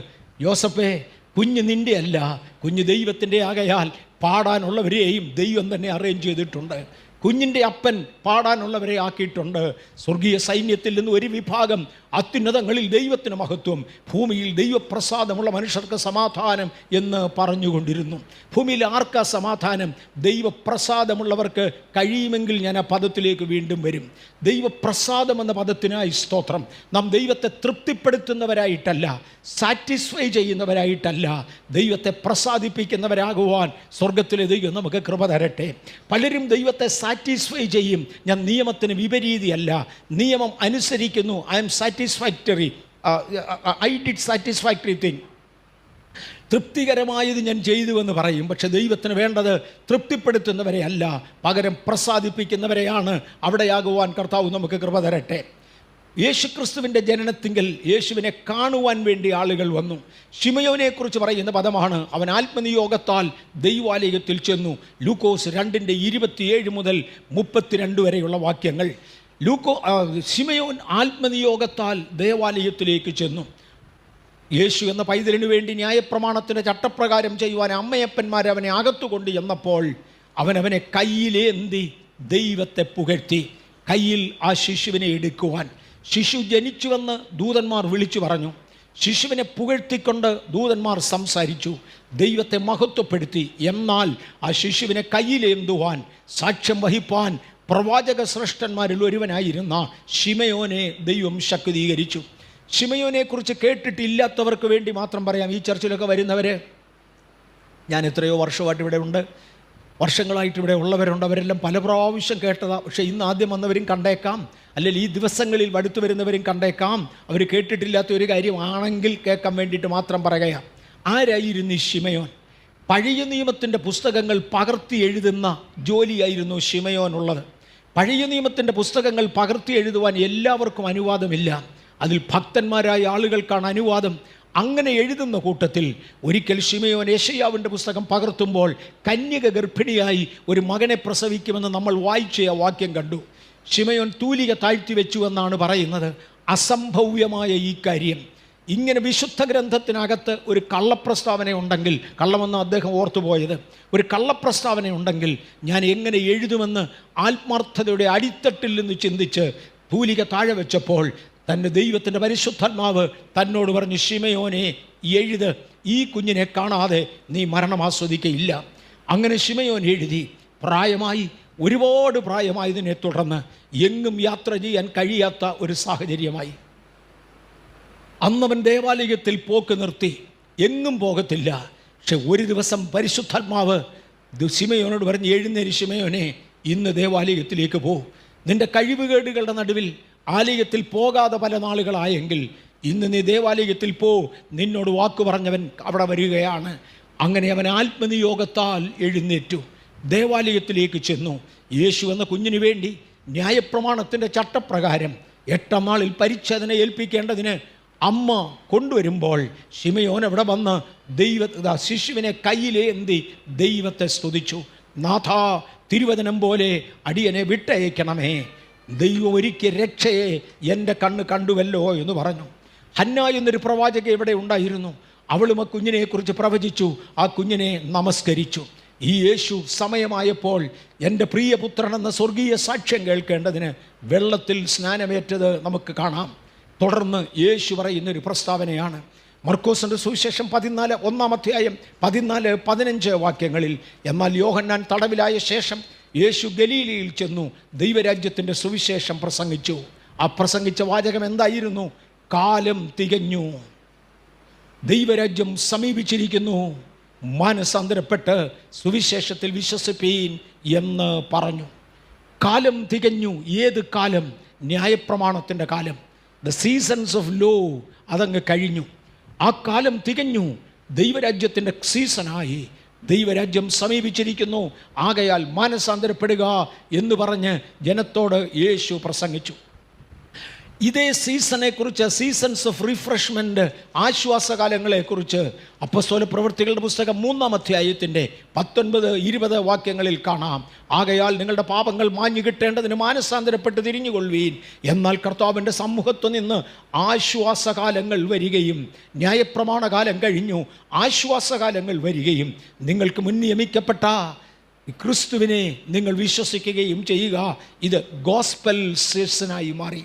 യോസഫേ, കുഞ്ഞ് നിൻ്റെ അല്ല, കുഞ്ഞ് ദൈവത്തിൻ്റെ ആകയാൽ പാടാനുള്ളവരെയും ദൈവം തന്നെ അറേഞ്ച് ചെയ്തിട്ടുണ്ട്. കുഞ്ഞിൻ്റെ അപ്പൻ പാടാനുള്ളവരെ ആക്കിയിട്ടുണ്ട്. സ്വർഗീയ സൈന്യത്തിൽ നിന്ന് ഒരു വിഭാഗം അത്യുന്നതങ്ങളിൽ ദൈവത്തിന് മഹത്വം, ഭൂമിയിൽ ദൈവപ്രസാദമുള്ള മനുഷ്യർക്ക് സമാധാനം എന്ന് പറഞ്ഞുകൊണ്ടിരുന്നു. ഭൂമിയിൽ ആർക്കാ സമാധാനം? ദൈവപ്രസാദമുള്ളവർക്ക്. കഴിയുമെങ്കിൽ ഞാൻ ആ പദത്തിലേക്ക് വീണ്ടും വരും. ദൈവപ്രസാദം എന്ന പദത്തിനായി സ്തോത്രം. നാം ദൈവത്തെ തൃപ്തിപ്പെടുത്തുന്നവരായിട്ടല്ല, സാറ്റിസ്ഫൈ ചെയ്യുന്നവരായിട്ടല്ല, ദൈവത്തെ പ്രസാദിപ്പിക്കുന്നവരാകുവാൻ സ്വർഗത്തിലെ ദൈവം നമുക്ക് കൃപ തരട്ടെ. പലരും ദൈവത്തെ സാറ്റിസ്ഫൈ ചെയ്യും. ഞാൻ നിയമത്തിന് വിപരീതിയല്ല, നിയമം അനുസരിക്കുന്നു, I am satisfactory, I did satisfactory thing, തൃപ്തികരമായത് ഞാൻ ചെയ്തുവെന്ന് പറയും. പക്ഷെ ദൈവത്തിന് വേണ്ടത് തൃപ്തിപ്പെടുത്തുന്നവരെ അല്ല, പകരം പ്രസാദിപ്പിക്കുന്നവരെയാണ്. അവിടെയാകുവാൻ കർത്താവ് നമുക്ക് കൃപ തരട്ടെ. യേശുക്രിസ്തുവിൻ്റെ ജനനത്തിങ്കൽ യേശുവിനെ കാണുവാൻ വേണ്ടി ആളുകൾ വന്നു. ശിമയോനെക്കുറിച്ച് പറയുന്ന പദമാണ്, അവൻ ആത്മനിയോഗത്താൽ ദൈവാലയത്തിൽ ചെന്നു. ലൂക്കോസ് 2:27 മുതൽ 32 വരെയുള്ള വാക്യങ്ങൾ. ശിമയോൻ ആത്മനിയോഗത്താൽ ദേവാലയത്തിലേക്ക് ചെന്നു. യേശു എന്ന പൈതലിനു വേണ്ടി ന്യായപ്രമാണത്തിൻ്റെ ചട്ടപ്രകാരം ചെയ്യുവാൻ അമ്മയപ്പന്മാർ അവനെ അകത്തുകൊണ്ട് ചെന്നപ്പോൾ അവനെ കയ്യിലേന്തി ദൈവത്തെ പുകഴ്ത്തി. കയ്യിൽ ആ ശിശുവിനെ എടുക്കുവാൻ, ശിശു ജനിച്ചുവെന്ന് ദൂതന്മാർ വിളിച്ചു പറഞ്ഞു. ശിശുവിനെ പുകഴ്ത്തിക്കൊണ്ട് ദൂതന്മാർ സംസാരിച്ചു, ദൈവത്തെ മഹത്വപ്പെടുത്തി. എന്നാൽ ആ ശിശുവിനെ കയ്യിലേന്തുവാൻ, സാക്ഷ്യം വഹിപ്പാൻ പ്രവാചക ശ്രേഷ്ഠന്മാരിൽ ഒരുവനായിരുന്ന ശിമയോനെ ദൈവം ശക്തീകരിച്ചു. ശിമയോനെക്കുറിച്ച് കേട്ടിട്ടില്ലാത്തവർക്ക് വേണ്ടി മാത്രം പറയാം. ഈ ചർച്ചിലൊക്കെ വരുന്നവർ, ഞാൻ എത്രയോ വർഷമായിട്ട് ഇവിടെ ഉണ്ട്, വർഷങ്ങളായിട്ട് ഇവിടെ ഉള്ളവരുണ്ട്, അവരെല്ലാം പല പ്രാവശ്യം കേട്ടതാണ്. പക്ഷേ ഇന്ന് ആദ്യം വന്നവരും കണ്ടേക്കാം, അല്ലെങ്കിൽ ഈ ദിവസങ്ങളിൽ അടുത്ത് വരുന്നവരും കണ്ടേക്കാം. അവർ കേട്ടിട്ടില്ലാത്ത ഒരു കാര്യമാണെങ്കിൽ കേൾക്കാൻ വേണ്ടിയിട്ട് മാത്രം പറയുകയാണ്. ആരായിരുന്നു ഈ ശിമയോൻ? പഴയ നിയമത്തിൻ്റെ പുസ്തകങ്ങൾ പകർത്തി എഴുതുന്ന ജോലിയായിരുന്നു ശിമയോനുള്ളത്. പഴയ നിയമത്തിൻ്റെ പുസ്തകങ്ങൾ പകർത്തി എഴുതുവാൻ എല്ലാവർക്കും അനുവാദമില്ല, അതിൽ ഭക്തന്മാരായ ആളുകൾക്കാണ് അനുവാദം. അങ്ങനെ എഴുതുന്ന കൂട്ടത്തിൽ ഒരിക്കൽ ശിമയോൻ യെശയ്യാവിൻ്റെ പുസ്തകം പകർത്തുമ്പോൾ കന്യക ഗർഭിണിയായി ഒരു മകനെ പ്രസവിക്കുമെന്ന് നമ്മൾ വായിച്ച ആ വാക്യം കണ്ടു. ശിമയോൻ തൂലിക താഴ്ത്തി വെച്ചു എന്നാണ് പറയുന്നത്. അസംഭവ്യമായ ഈ കാര്യം, ഇങ്ങനെ വിശുദ്ധ ഗ്രന്ഥത്തിനകത്ത് ഒരു കള്ളപ്രസ്താവന ഉണ്ടെങ്കിൽ, കള്ളമെന്ന് അദ്ദേഹം ഓർത്തുപോയത്, ഒരു കള്ളപ്രസ്താവന ഉണ്ടെങ്കിൽ ഞാൻ എങ്ങനെ എഴുതുമെന്ന് ആത്മാർത്ഥതയുടെ അടിത്തട്ടിൽ നിന്ന് ചിന്തിച്ച് തൂലിക താഴെ വെച്ചപ്പോൾ തൻ്റെ ദൈവത്തിൻ്റെ പരിശുദ്ധാത്മാവ് തന്നോട് പറഞ്ഞു, ശിമയോനെ എഴുത്, ഈ കുഞ്ഞിനെ കാണാതെ നീ മരണം ആസ്വദിക്കയില്ല. അങ്ങനെ ശിമയോൻ എഴുതി. പ്രായമായി, ഒരുപാട് പ്രായമായതിനെ തുടർന്ന് എങ്ങും യാത്ര ചെയ്യാൻ കഴിയാത്ത ഒരു സാഹചര്യമായി. അന്നവൻ ദേവാലയത്തിൽ പോക്ക് നിർത്തി, എങ്ങും പോകത്തില്ല. പക്ഷെ ഒരു ദിവസം പരിശുദ്ധാത്മാവ് ശിമയോനോട് പറഞ്ഞ്, എഴുന്നേരി ശിമയോനെ, ഇന്ന് ദേവാലയത്തിലേക്ക് പോ. നിൻ്റെ കഴിവുകേടുകളുടെ നടുവിൽ ആലയത്തിൽ പോകാതെ പല നാളുകളായെങ്കിൽ ഇന്ന് നീ ദേവാലയത്തിൽ പോ, നിന്നോട് വാക്ക് പറഞ്ഞവൻ അവിടെ വരികയാണ്. അങ്ങനെ അവൻ ആത്മനിയോഗത്താൽ എഴുന്നേറ്റു, ദേവാലയത്തിലേക്ക് ചെന്നു. യേശു എന്ന കുഞ്ഞിനു വേണ്ടി ന്യായപ്രമാണത്തിൻ്റെ ചട്ടപ്രകാരം 8-ാം നാളിൽ പരിച്ഛേദന ഏൽപ്പിക്കേണ്ടതിന് അമ്മ കൊണ്ടുവരുമ്പോൾ ശിമയോൻ അവിടെ വന്ന് ശിശുവിനെ കയ്യിലേന്തി ദൈവത്തെ സ്തുതിച്ചു. നാഥാ, തിരുവചനം പോലെ അടിയനെ വിട്ടയക്കണമേ, ദൈവം ഒരുക്കിയ രക്ഷയെ എൻ്റെ കണ്ണ് കണ്ടുവല്ലോ എന്ന് പറഞ്ഞു. ഹന്ന എന്നൊരു പ്രവാചക ഇവിടെ ഉണ്ടായിരുന്നു. അവളും ആ കുഞ്ഞിനെക്കുറിച്ച് പ്രവചിച്ചു, ആ കുഞ്ഞിനെ നമസ്കരിച്ചു. ഈ യേശു സമയമായപ്പോൾ എൻ്റെ പ്രിയപുത്രനെന്ന സ്വർഗീയ സാക്ഷ്യം കേൾക്കേണ്ടതിന് വെള്ളത്തിൽ സ്നാനമേറ്റത് നമുക്ക് കാണാം. തുടർന്ന് യേശു പറയുന്നൊരു പ്രസ്താവനയാണ്, മർക്കോസിൻ്റെ സുവിശേഷം 14 വാക്യങ്ങളിൽ, എന്നാൽ യോഹന്നാൻ തടവിലായ ശേഷം യേശു ഗലീലയിൽ ചെന്നു ദൈവരാജ്യത്തിൻ്റെ സുവിശേഷം പ്രസംഗിച്ചു. ആ പ്രസംഗിച്ച വാചകം എന്തായിരുന്നു? കാലം തികഞ്ഞു, ദൈവരാജ്യം സമീപിച്ചിരിക്കുന്നു, മാനസാന്തരപ്പെട്ട് സുവിശേഷത്തിൽ വിശ്വസിപ്പീൻ എന്ന് പറഞ്ഞു. കാലം തികഞ്ഞു. ഏത് കാലം? ന്യായപ്രമാണത്തിൻ്റെ കാലം. ദ സീസൺസ് ഓഫ് ലോ അതങ്ങ് കഴിഞ്ഞു. ആ കാലം തികഞ്ഞു. ദൈവരാജ്യത്തിൻ്റെ സീസണായി. ദൈവരാജ്യം സമീപിച്ചിരിക്കുന്നു, ആകയാൽ മാനസാന്തരപ്പെടുക എന്ന് പറഞ്ഞ് ജനത്തോട് യേശു പ്രസംഗിച്ചു. ഇതേ സീസണെക്കുറിച്ച്, സീസൺസ് ഓഫ് റിഫ്രഷ്മെൻറ്റ്, ആശ്വാസകാലങ്ങളെക്കുറിച്ച് അപ്പോസ്തല പ്രവൃത്തികളുടെ പുസ്തകം 3-ാം അധ്യായത്തിൻ്റെ 19-20 വാക്യങ്ങളിൽ കാണാം. ആകയാൽ നിങ്ങളുടെ പാപങ്ങൾ മാഞ്ഞു കിട്ടേണ്ടതിന് മാനസാന്തരപ്പെട്ട് തിരിഞ്ഞുകൊള്ളുവീൻ. എന്നാൽ കർത്താവിൻ്റെ സമ്മുഖത്തു നിന്ന് ആശ്വാസകാലങ്ങൾ വരികയും, ന്യായപ്രമാണ കാലം കഴിഞ്ഞു, ആശ്വാസകാലങ്ങൾ വരികയും നിങ്ങൾക്ക് മുൻ നിയമിക്കപ്പെട്ട ക്രിസ്തുവിനെ നിങ്ങൾ വിശ്വസിക്കുകയും ചെയ്യുക. ഇത് ഗോസ്പൽ സീസണായി മാറി.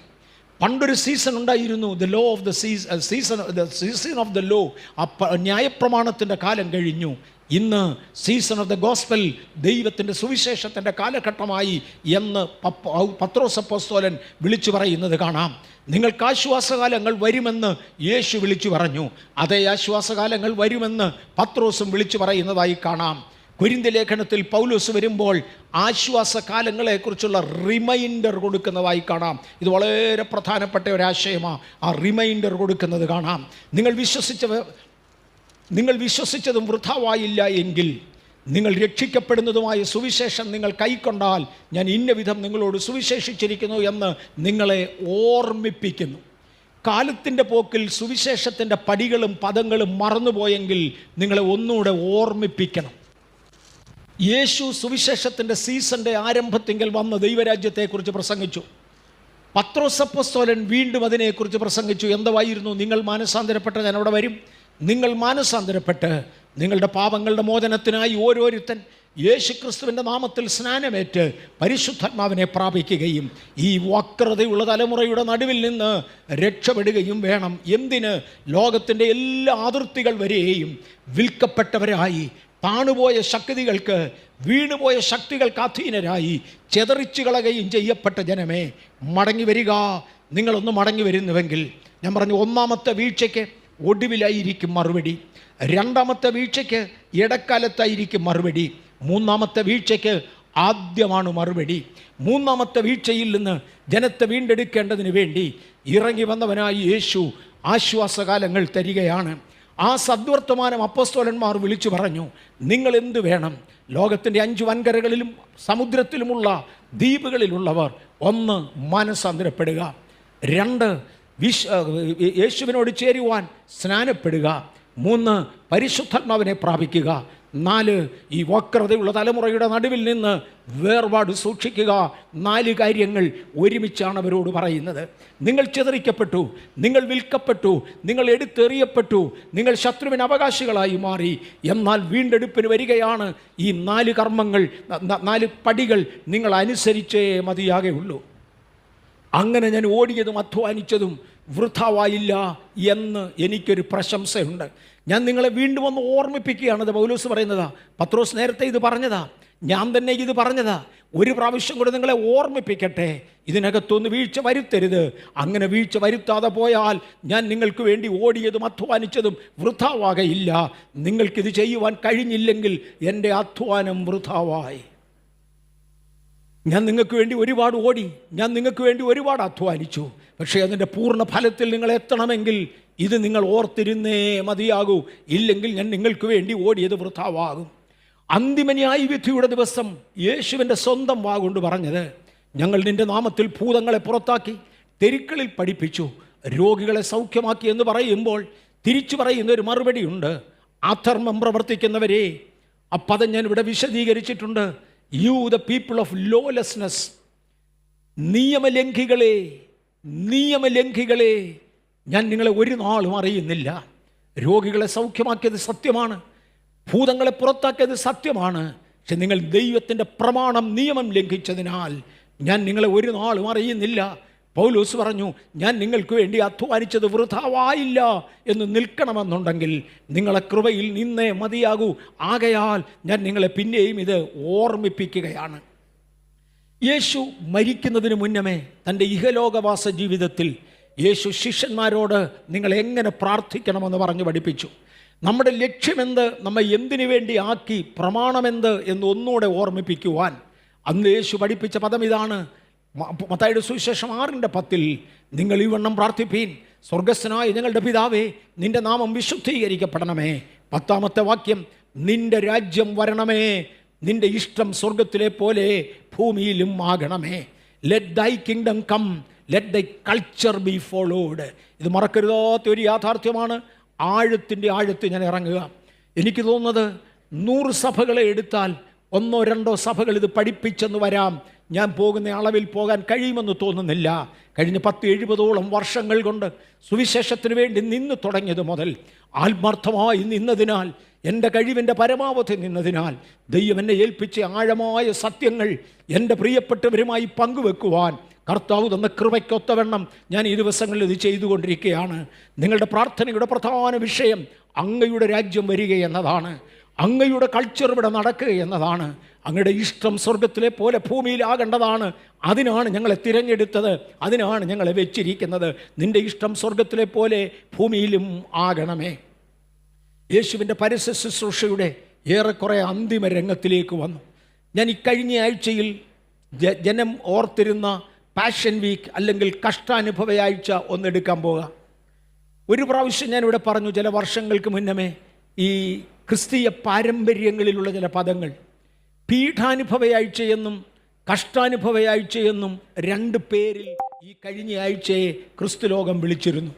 പണ്ടൊരു സീസൺ ഉണ്ടായിരുന്നു, the law of the season of the law. ന്യായപ്രമാണത്തിൻ്റെ കാലം കഴിഞ്ഞു. ഇന്ന് സീസൺ ഓഫ് ദ ഗോസ്പൽ, ദൈവത്തിൻ്റെ സുവിശേഷത്തിൻ്റെ കാലഘട്ടമായി എന്ന് പത്രോസ് അപ്പോസ്തലൻ വിളിച്ചു പറയുന്നത് കാണാം. നിങ്ങൾക്ക് ആശ്വാസകാലങ്ങൾ വരുമെന്ന് യേശു വിളിച്ചു പറഞ്ഞു. അതേ ആശ്വാസകാലങ്ങൾ വരുമെന്ന് പത്രോസും വിളിച്ചു പറയുന്നതായി കാണാം. കൊരിന്ത്യ ലേഖനത്തിൽ പൗലോസ് വരുമ്പോൾ ആശ്വാസകാലങ്ങളെക്കുറിച്ചുള്ള റിമൈൻഡർ കൊടുക്കുന്നതായി കാണാം. ഇത് വളരെ പ്രധാനപ്പെട്ട ഒരാശയമാണ്. ആ റിമൈൻഡർ കൊടുക്കുന്നത് കാണാം. നിങ്ങൾ വിശ്വസിച്ചതും വൃഥാവായില്ല എങ്കിൽ, നിങ്ങൾ രക്ഷിക്കപ്പെടുന്നതുമായ സുവിശേഷം നിങ്ങൾ കൈക്കൊണ്ടാൽ ഞാൻ ഇന്ന വിധം നിങ്ങളോട് സുവിശേഷിച്ചിരിക്കുന്നു എന്ന് നിങ്ങളെ ഓർമ്മിപ്പിക്കുന്നു. കാലത്തിൻ്റെ പോക്കിൽ സുവിശേഷത്തിൻ്റെ പടികളും പദങ്ങളും മറന്നുപോയെങ്കിൽ നിങ്ങളെ ഒന്നുകൂടെ ഓർമ്മിപ്പിക്കണം. യേശു സുവിശേഷത്തിൻ്റെ സീസണിൻ്റെ ആരംഭത്തിങ്കൽ വന്ന് ദൈവരാജ്യത്തെക്കുറിച്ച് പ്രസംഗിച്ചു. പത്രോസ് അപ്പോസ്തലൻ വീണ്ടും അതിനെക്കുറിച്ച് പ്രസംഗിച്ചു. എന്തായിരുന്നു? നിങ്ങൾ മാനസാന്തരപ്പെട്ട് ഞാൻ അവിടെ വരും. നിങ്ങൾ മാനസാന്തരപ്പെട്ട് നിങ്ങളുടെ പാപങ്ങളുടെ മോചനത്തിനായി ഓരോരുത്തൻ യേശുക്രിസ്തുവിൻ്റെ നാമത്തിൽ സ്നാനമേറ്റ് പരിശുദ്ധാത്മാവിനെ പ്രാപിക്കുകയും ഈ വക്രതയുള്ള തലമുറയുടെ നടുവിൽ നിന്ന് രക്ഷപ്പെടുകയും വേണം. എന്തിന്? ലോകത്തിൻ്റെ എല്ലാ അതിർത്തികൾ വരെയും വിൽക്കപ്പെട്ടവരായി, താണുപോയ ശക്തികൾക്ക്, വീണുപോയ ശക്തികൾക്ക് അധീനരായി ചെതറിച്ചു കളയുകയും ചെയ്യപ്പെട്ട ജനമേ, മടങ്ങി വരിക. നിങ്ങളൊന്ന് മടങ്ങി വരുന്നുവെങ്കിൽ, ഞാൻ പറഞ്ഞു, ഒന്നാമത്തെ വീഴ്ചയ്ക്ക് ഒടുവിലായിരിക്കും മറുപടി, രണ്ടാമത്തെ വീഴ്ചയ്ക്ക് ഇടക്കാലത്തായിരിക്കും മറുപടി, മൂന്നാമത്തെ വീഴ്ചയ്ക്ക് ആദ്യമാണ് മറുപടി. മൂന്നാമത്തെ വീഴ്ചയിൽ നിന്ന് ജനത്തെ വീണ്ടെടുക്കേണ്ടതിന് വേണ്ടി ഇറങ്ങി വന്നവനായി യേശു ആശ്വാസകാലങ്ങൾ തരികയാണ്. ആ സദ്വർത്തമാനം അപ്പോസ്തലന്മാർ വിളിച്ചു പറഞ്ഞു. നിങ്ങൾ എന്തു വേണം? ലോകത്തിൻ്റെ 5 വൻകരകളിലും സമുദ്രത്തിലുമുള്ള ദ്വീപുകളിലുള്ളവർ, 1, മാനസാന്തരപ്പെടുക. 2, യേശുവിനോട് ചേരുവാൻ സ്നാനപ്പെടുക. 3, പരിശുദ്ധാത്മാവിനെ പ്രാപിക്കുക. 4, ഈ വക്രതയുള്ള തലമുറയുടെ നടുവിൽ നിന്ന് വേർപാട് സൂക്ഷിക്കുക. 4 കാര്യങ്ങൾ ഒരുമിച്ചാണ് അവരോട് പറയുന്നത്. നിങ്ങൾ ചിതറിക്കപ്പെട്ടു, നിങ്ങൾ വിൽക്കപ്പെട്ടു, നിങ്ങൾ എടുത്തെറിയപ്പെട്ടു, നിങ്ങൾ ശത്രുവിന് അവകാശികളായി മാറി. എന്നാൽ വീണ്ടെടുപ്പിന് വരികയാണ്. ഈ 4 കർമ്മങ്ങൾ, 4 പടികൾ നിങ്ങൾ അനുസരിച്ചേ മതിയാകെയുള്ളൂ. അങ്ങനെ ഞാൻ ഓടിയതും അധ്വാനിച്ചതും വൃഥാവായില്ല എന്ന് എനിക്കൊരു പ്രശംസയുണ്ട്. ഞാൻ നിങ്ങളെ വീണ്ടും ഒന്ന് ഓർമ്മിപ്പിക്കുകയാണത്. പൗലോസ് പറയുന്നതാ, പത്രോസ് നേരത്തെ ഇത് പറഞ്ഞതാ, ഞാൻ തന്നെ ഇത് പറഞ്ഞതാ. ഒരു പ്രാവശ്യം കൂടെ നിങ്ങളെ ഓർമ്മിപ്പിക്കട്ടെ, ഇതിനകത്തൊന്ന് വീഴ്ച വരുത്തരുത്. അങ്ങനെ വീഴ്ച വരുത്താതെ പോയാൽ ഞാൻ നിങ്ങൾക്ക് വേണ്ടി ഓടിയതും അധ്വാനിച്ചതും വൃഥാവാകയില്ല. നിങ്ങൾക്കിത് ചെയ്യുവാൻ കഴിഞ്ഞില്ലെങ്കിൽ എൻ്റെ അധ്വാനം വൃഥാവായി. ഞാൻ നിങ്ങൾക്ക് വേണ്ടി ഒരുപാട് ഓടി, ഞാൻ നിങ്ങൾക്ക് വേണ്ടി ഒരുപാട് അധ്വാനിച്ചു. പക്ഷേ അതിൻ്റെ പൂർണ്ണ ഫലത്തിൽ നിങ്ങൾ എത്തണമെങ്കിൽ ഇത് നിങ്ങൾ ഓർത്തിരുന്നേ മതിയാകൂ. ഇല്ലെങ്കിൽ ഞാൻ നിങ്ങൾക്ക് വേണ്ടി ഓടിയത് വൃഥാവാകും. അന്തിമ ന്യായവിധിയുടെ ദിവസം യേശുവിൻ്റെ സ്വന്തം വാഗുകൊണ്ട് പറഞ്ഞത്, ഞങ്ങൾ നിൻ്റെ നാമത്തിൽ ഭൂതങ്ങളെ പുറത്താക്കി, തെരുക്കളിൽ പഠിപ്പിച്ചു, രോഗികളെ സൗഖ്യമാക്കി എന്ന് പറയുമ്പോൾ തിരിച്ചു പറയുന്ന ഒരു മറുപടിയുണ്ട്. അധർമ്മം പ്രവർത്തിക്കുന്നവരെ, ആ പദം ഞാൻ ഇവിടെ വിശദീകരിച്ചിട്ടുണ്ട്. You the people of lawlessness, നിയമലംഘികളെ, നിയമലംഘികളെ, ഞാൻ നിങ്ങളെ ഒരു നാളും അറിയുന്നില്ല. രോഗികളെ സൗഖ്യമാക്കിയത് സത്യമാണ്, ഭൂതങ്ങളെ പുറത്താക്കിയത് സത്യമാണ്. പക്ഷെ നിങ്ങൾ ദൈവത്തിൻ്റെ പ്രമാണം, നിയമം ലംഘിച്ചതിനാൽ ഞാൻ നിങ്ങളെ ഒരു നാളും അറിയുന്നില്ല. പൗലോസ് പറഞ്ഞു, ഞാൻ നിങ്ങൾക്ക് വേണ്ടി അധ്വാനിച്ചത് വൃഥാവായില്ല എന്ന് നിൽക്കണമെന്നുണ്ടെങ്കിൽ നിങ്ങളെ കൃപയിൽ നിന്നേ മതിയാകൂ. ആകയാൽ ഞാൻ നിങ്ങളെ പിന്നെയും ഇത് ഓർമ്മിപ്പിക്കുകയാണ്. യേശു മരിക്കുന്നതിന് മുന്നമേ തൻ്റെ ഇഹലോകവാസ ജീവിതത്തിൽ യേശു ശിഷ്യന്മാരോട് നിങ്ങൾ എങ്ങനെ പ്രാർത്ഥിക്കണമെന്ന് പറഞ്ഞു പഠിപ്പിച്ചു. നമ്മുടെ ലക്ഷ്യമെന്ത്, നമ്മെ എന്തിനു വേണ്ടി ആക്കി, പ്രമാണമെന്ത് എന്ന് ഒന്നുകൂടെ ഓർമ്മിപ്പിക്കുവാൻ അന്ന് യേശു പഠിപ്പിച്ച പദം ഇതാണ്. മത്തായിയുടെ സുവിശേഷം 6:10 നിങ്ങൾ ഈ വണ്ണം പ്രാർത്ഥിപ്പീൻ, സ്വർഗസ്ഥനായ ഞങ്ങളുടെ പിതാവേ, നിന്റെ നാമം വിശുദ്ധീകരിക്കപ്പെടണമേ. 10ാമത്തെ വാക്യം, നിന്റെ രാജ്യം വരണമേ, നിന്റെ ഇഷ്ടം സ്വർഗത്തിലെ പോലെ ഭൂമിയിലും ആകണമേ. Let thy kingdom come, let thy culture be followed. ഇത് മറക്കരുതാത്ത ഒരു യാഥാർത്ഥ്യമാണ്. ആഴത്തിൻ്റെ ആഴത്ത് ഞാൻ ഇറങ്ങുക. എനിക്ക് തോന്നുന്നത് 100 സഭകളെ എടുത്താൽ 1-2 സഭകൾ ഇത് പഠിപ്പിച്ചെന്ന് വരാം. ഞാൻ പോകുന്ന അളവിൽ പോകാൻ കഴിയുമെന്ന് തോന്നുന്നില്ല. കഴിഞ്ഞ 10-70ഓളം വർഷങ്ങൾ കൊണ്ട് സുവിശേഷത്തിന് വേണ്ടി നിന്ന് തുടങ്ങിയത് മുതൽ ആത്മാർത്ഥമായി നിന്നതിനാൽ, എൻ്റെ കഴിവിൻ്റെ പരമാവധി നിന്നതിനാൽ, ദൈവം എന്നെ ഏൽപ്പിച്ച ആഴമായ സത്യങ്ങൾ എൻ്റെ പ്രിയപ്പെട്ടവരുമായി പങ്കുവെക്കുവാൻ കർത്താവ് തന്ന കൃപയ്ക്കൊത്തവണ്ണം ഞാൻ ഈ ദിവസങ്ങളിൽ ഇത് ചെയ്തുകൊണ്ടിരിക്കുകയാണ്. നിങ്ങളുടെ പ്രാർത്ഥനയുടെ പ്രധാന വിഷയം അങ്ങയുടെ രാജ്യം വരിക എന്നതാണ്. അങ്ങയുടെ കൾച്ചർ ഇവിടെ നടക്കുക എന്നതാണ്. അങ്ങയുടെ ഇഷ്ടം സ്വർഗത്തിലെ പോലെ ഭൂമിയിലാകേണ്ടതാണ്. അതിനാണ് ഞങ്ങളെ തിരഞ്ഞെടുത്തത്, അതിനാണ് ഞങ്ങളെ വെച്ചിരിക്കുന്നത്. നിൻ്റെ ഇഷ്ടം സ്വർഗത്തിലെ പോലെ ഭൂമിയിലും ആകണമേ. യേശുവിൻ്റെ പരസ്യ ശുശ്രൂഷയുടെ ഏറെക്കുറെ അന്തിമ രംഗത്തിലേക്ക് വന്നു. ഞാൻ ഇക്കഴിഞ്ഞ ആഴ്ചയിൽ ജനം ഓർത്തിരുന്ന പാഷൻ വീക്ക് അല്ലെങ്കിൽ കഷ്ടാനുഭവയാഴ്ച ഒന്നെടുക്കാൻ പോകാം. ഒരു പ്രാവശ്യം ഞാനിവിടെ പറഞ്ഞു, ചില വർഷങ്ങൾക്ക് മുന്നമേ, ഈ ക്രിസ്തീയ പാരമ്പര്യങ്ങളിലുള്ള ചില പദങ്ങൾ പീഠാനുഭവയാഴ്ചയെന്നും കഷ്ടാനുഭവയാഴ്ചയെന്നും 2 പേരിൽ ഈ കഴിഞ്ഞ ആഴ്ചയെ ക്രിസ്തുലോകം വിളിച്ചിരുന്നു.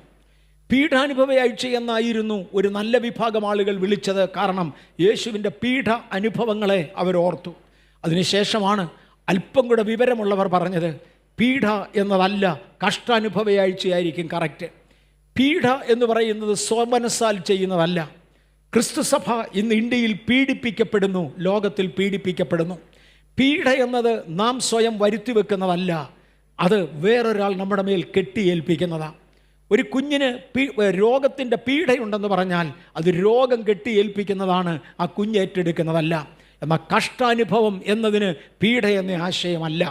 പീഠാനുഭവയാഴ്ച എന്നായിരുന്നു ഒരു നല്ല വിഭാഗം ആളുകൾ വിളിച്ചത്. കാരണം യേശുവിൻ്റെ പീഠ അനുഭവങ്ങളെ അവരോർത്തു. അതിനുശേഷമാണ് അല്പം കൂടെ വിവരമുള്ളവർ പറഞ്ഞത് പീഠ എന്നതല്ല, കഷ്ടാനുഭവയാഴ്ചയായിരിക്കും കറക്റ്റ്. പീഠ എന്ന് പറയുന്നത് സ്വമനസ്സാൽ ചെയ്യുന്നതല്ല. ക്രിസ്തുസഭ ഇന്ന് ഇന്ത്യയിൽ പീഡിപ്പിക്കപ്പെടുന്നു, ലോകത്തിൽ പീഡിപ്പിക്കപ്പെടുന്നു. പീഡ എന്നത് നാം സ്വയം വരുത്തി വെക്കുന്നതല്ല, അത് വേറൊരാൾ നമ്മുടെ മേൽ കെട്ടിയേൽപ്പിക്കുന്നതാണ്. ഒരു കുഞ്ഞിന് രോഗത്തിൻ്റെ പീഡയുണ്ടെന്ന് പറഞ്ഞാൽ അത് രോഗം കെട്ടിയേൽപ്പിക്കുന്നതാണ്, ആ കുഞ്ഞ് ഏറ്റെടുക്കുന്നതല്ല. എന്നാൽ കഷ്ടാനുഭവം എന്നതിന് പീഡ എന്ന ആശയമല്ല.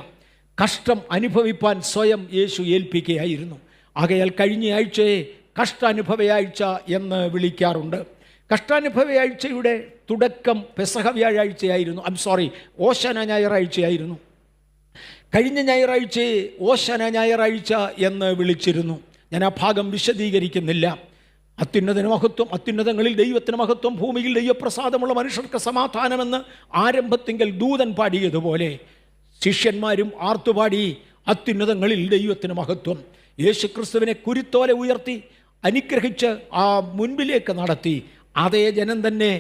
കഷ്ടം അനുഭവിപ്പാൻ സ്വയം യേശു ഏൽപ്പിക്കുകയായിരുന്നു. ആകയാൽ കഴിഞ്ഞ ആഴ്ചയെ കഷ്ടാനുഭവയാഴ്ച എന്ന് വിളിക്കാറുണ്ട്. കഷ്ടാനുഭവയാഴ്ചയുടെ തുടക്കം പെസഹ വ്യാഴാഴ്ചയായിരുന്നു. ഓശാന ഞായറാഴ്ചയായിരുന്നു. കഴിഞ്ഞ ഞായറാഴ്ചയെ ഓശാന ഞായറാഴ്ച എന്ന് വിളിച്ചിരുന്നു. ഞാൻ ആ ഭാഗം വിശദീകരിക്കുന്നില്ല. അത്യുന്നതന് മഹത്വം, അത്യുന്നതങ്ങളിൽ ദൈവത്തിന് മഹത്വം, ഭൂമിയിൽ ദൈവപ്രസാദമുള്ള മനുഷ്യർക്ക് സമാധാനമെന്ന് ആരംഭത്തിങ്കൽ ദൂതൻ പാടിയതുപോലെ ശിഷ്യന്മാരും ആർത്തുപാടി, അത്യുന്നതങ്ങളിൽ ദൈവത്തിന് മഹത്വം. യേശുക്രിസ്തുവിനെ കുരുത്തോലെ ഉയർത്തി അനുഗ്രഹിച്ച് ആ മുൻപിലേക്ക് നടത്തി. അതേ ജനം തന്നെ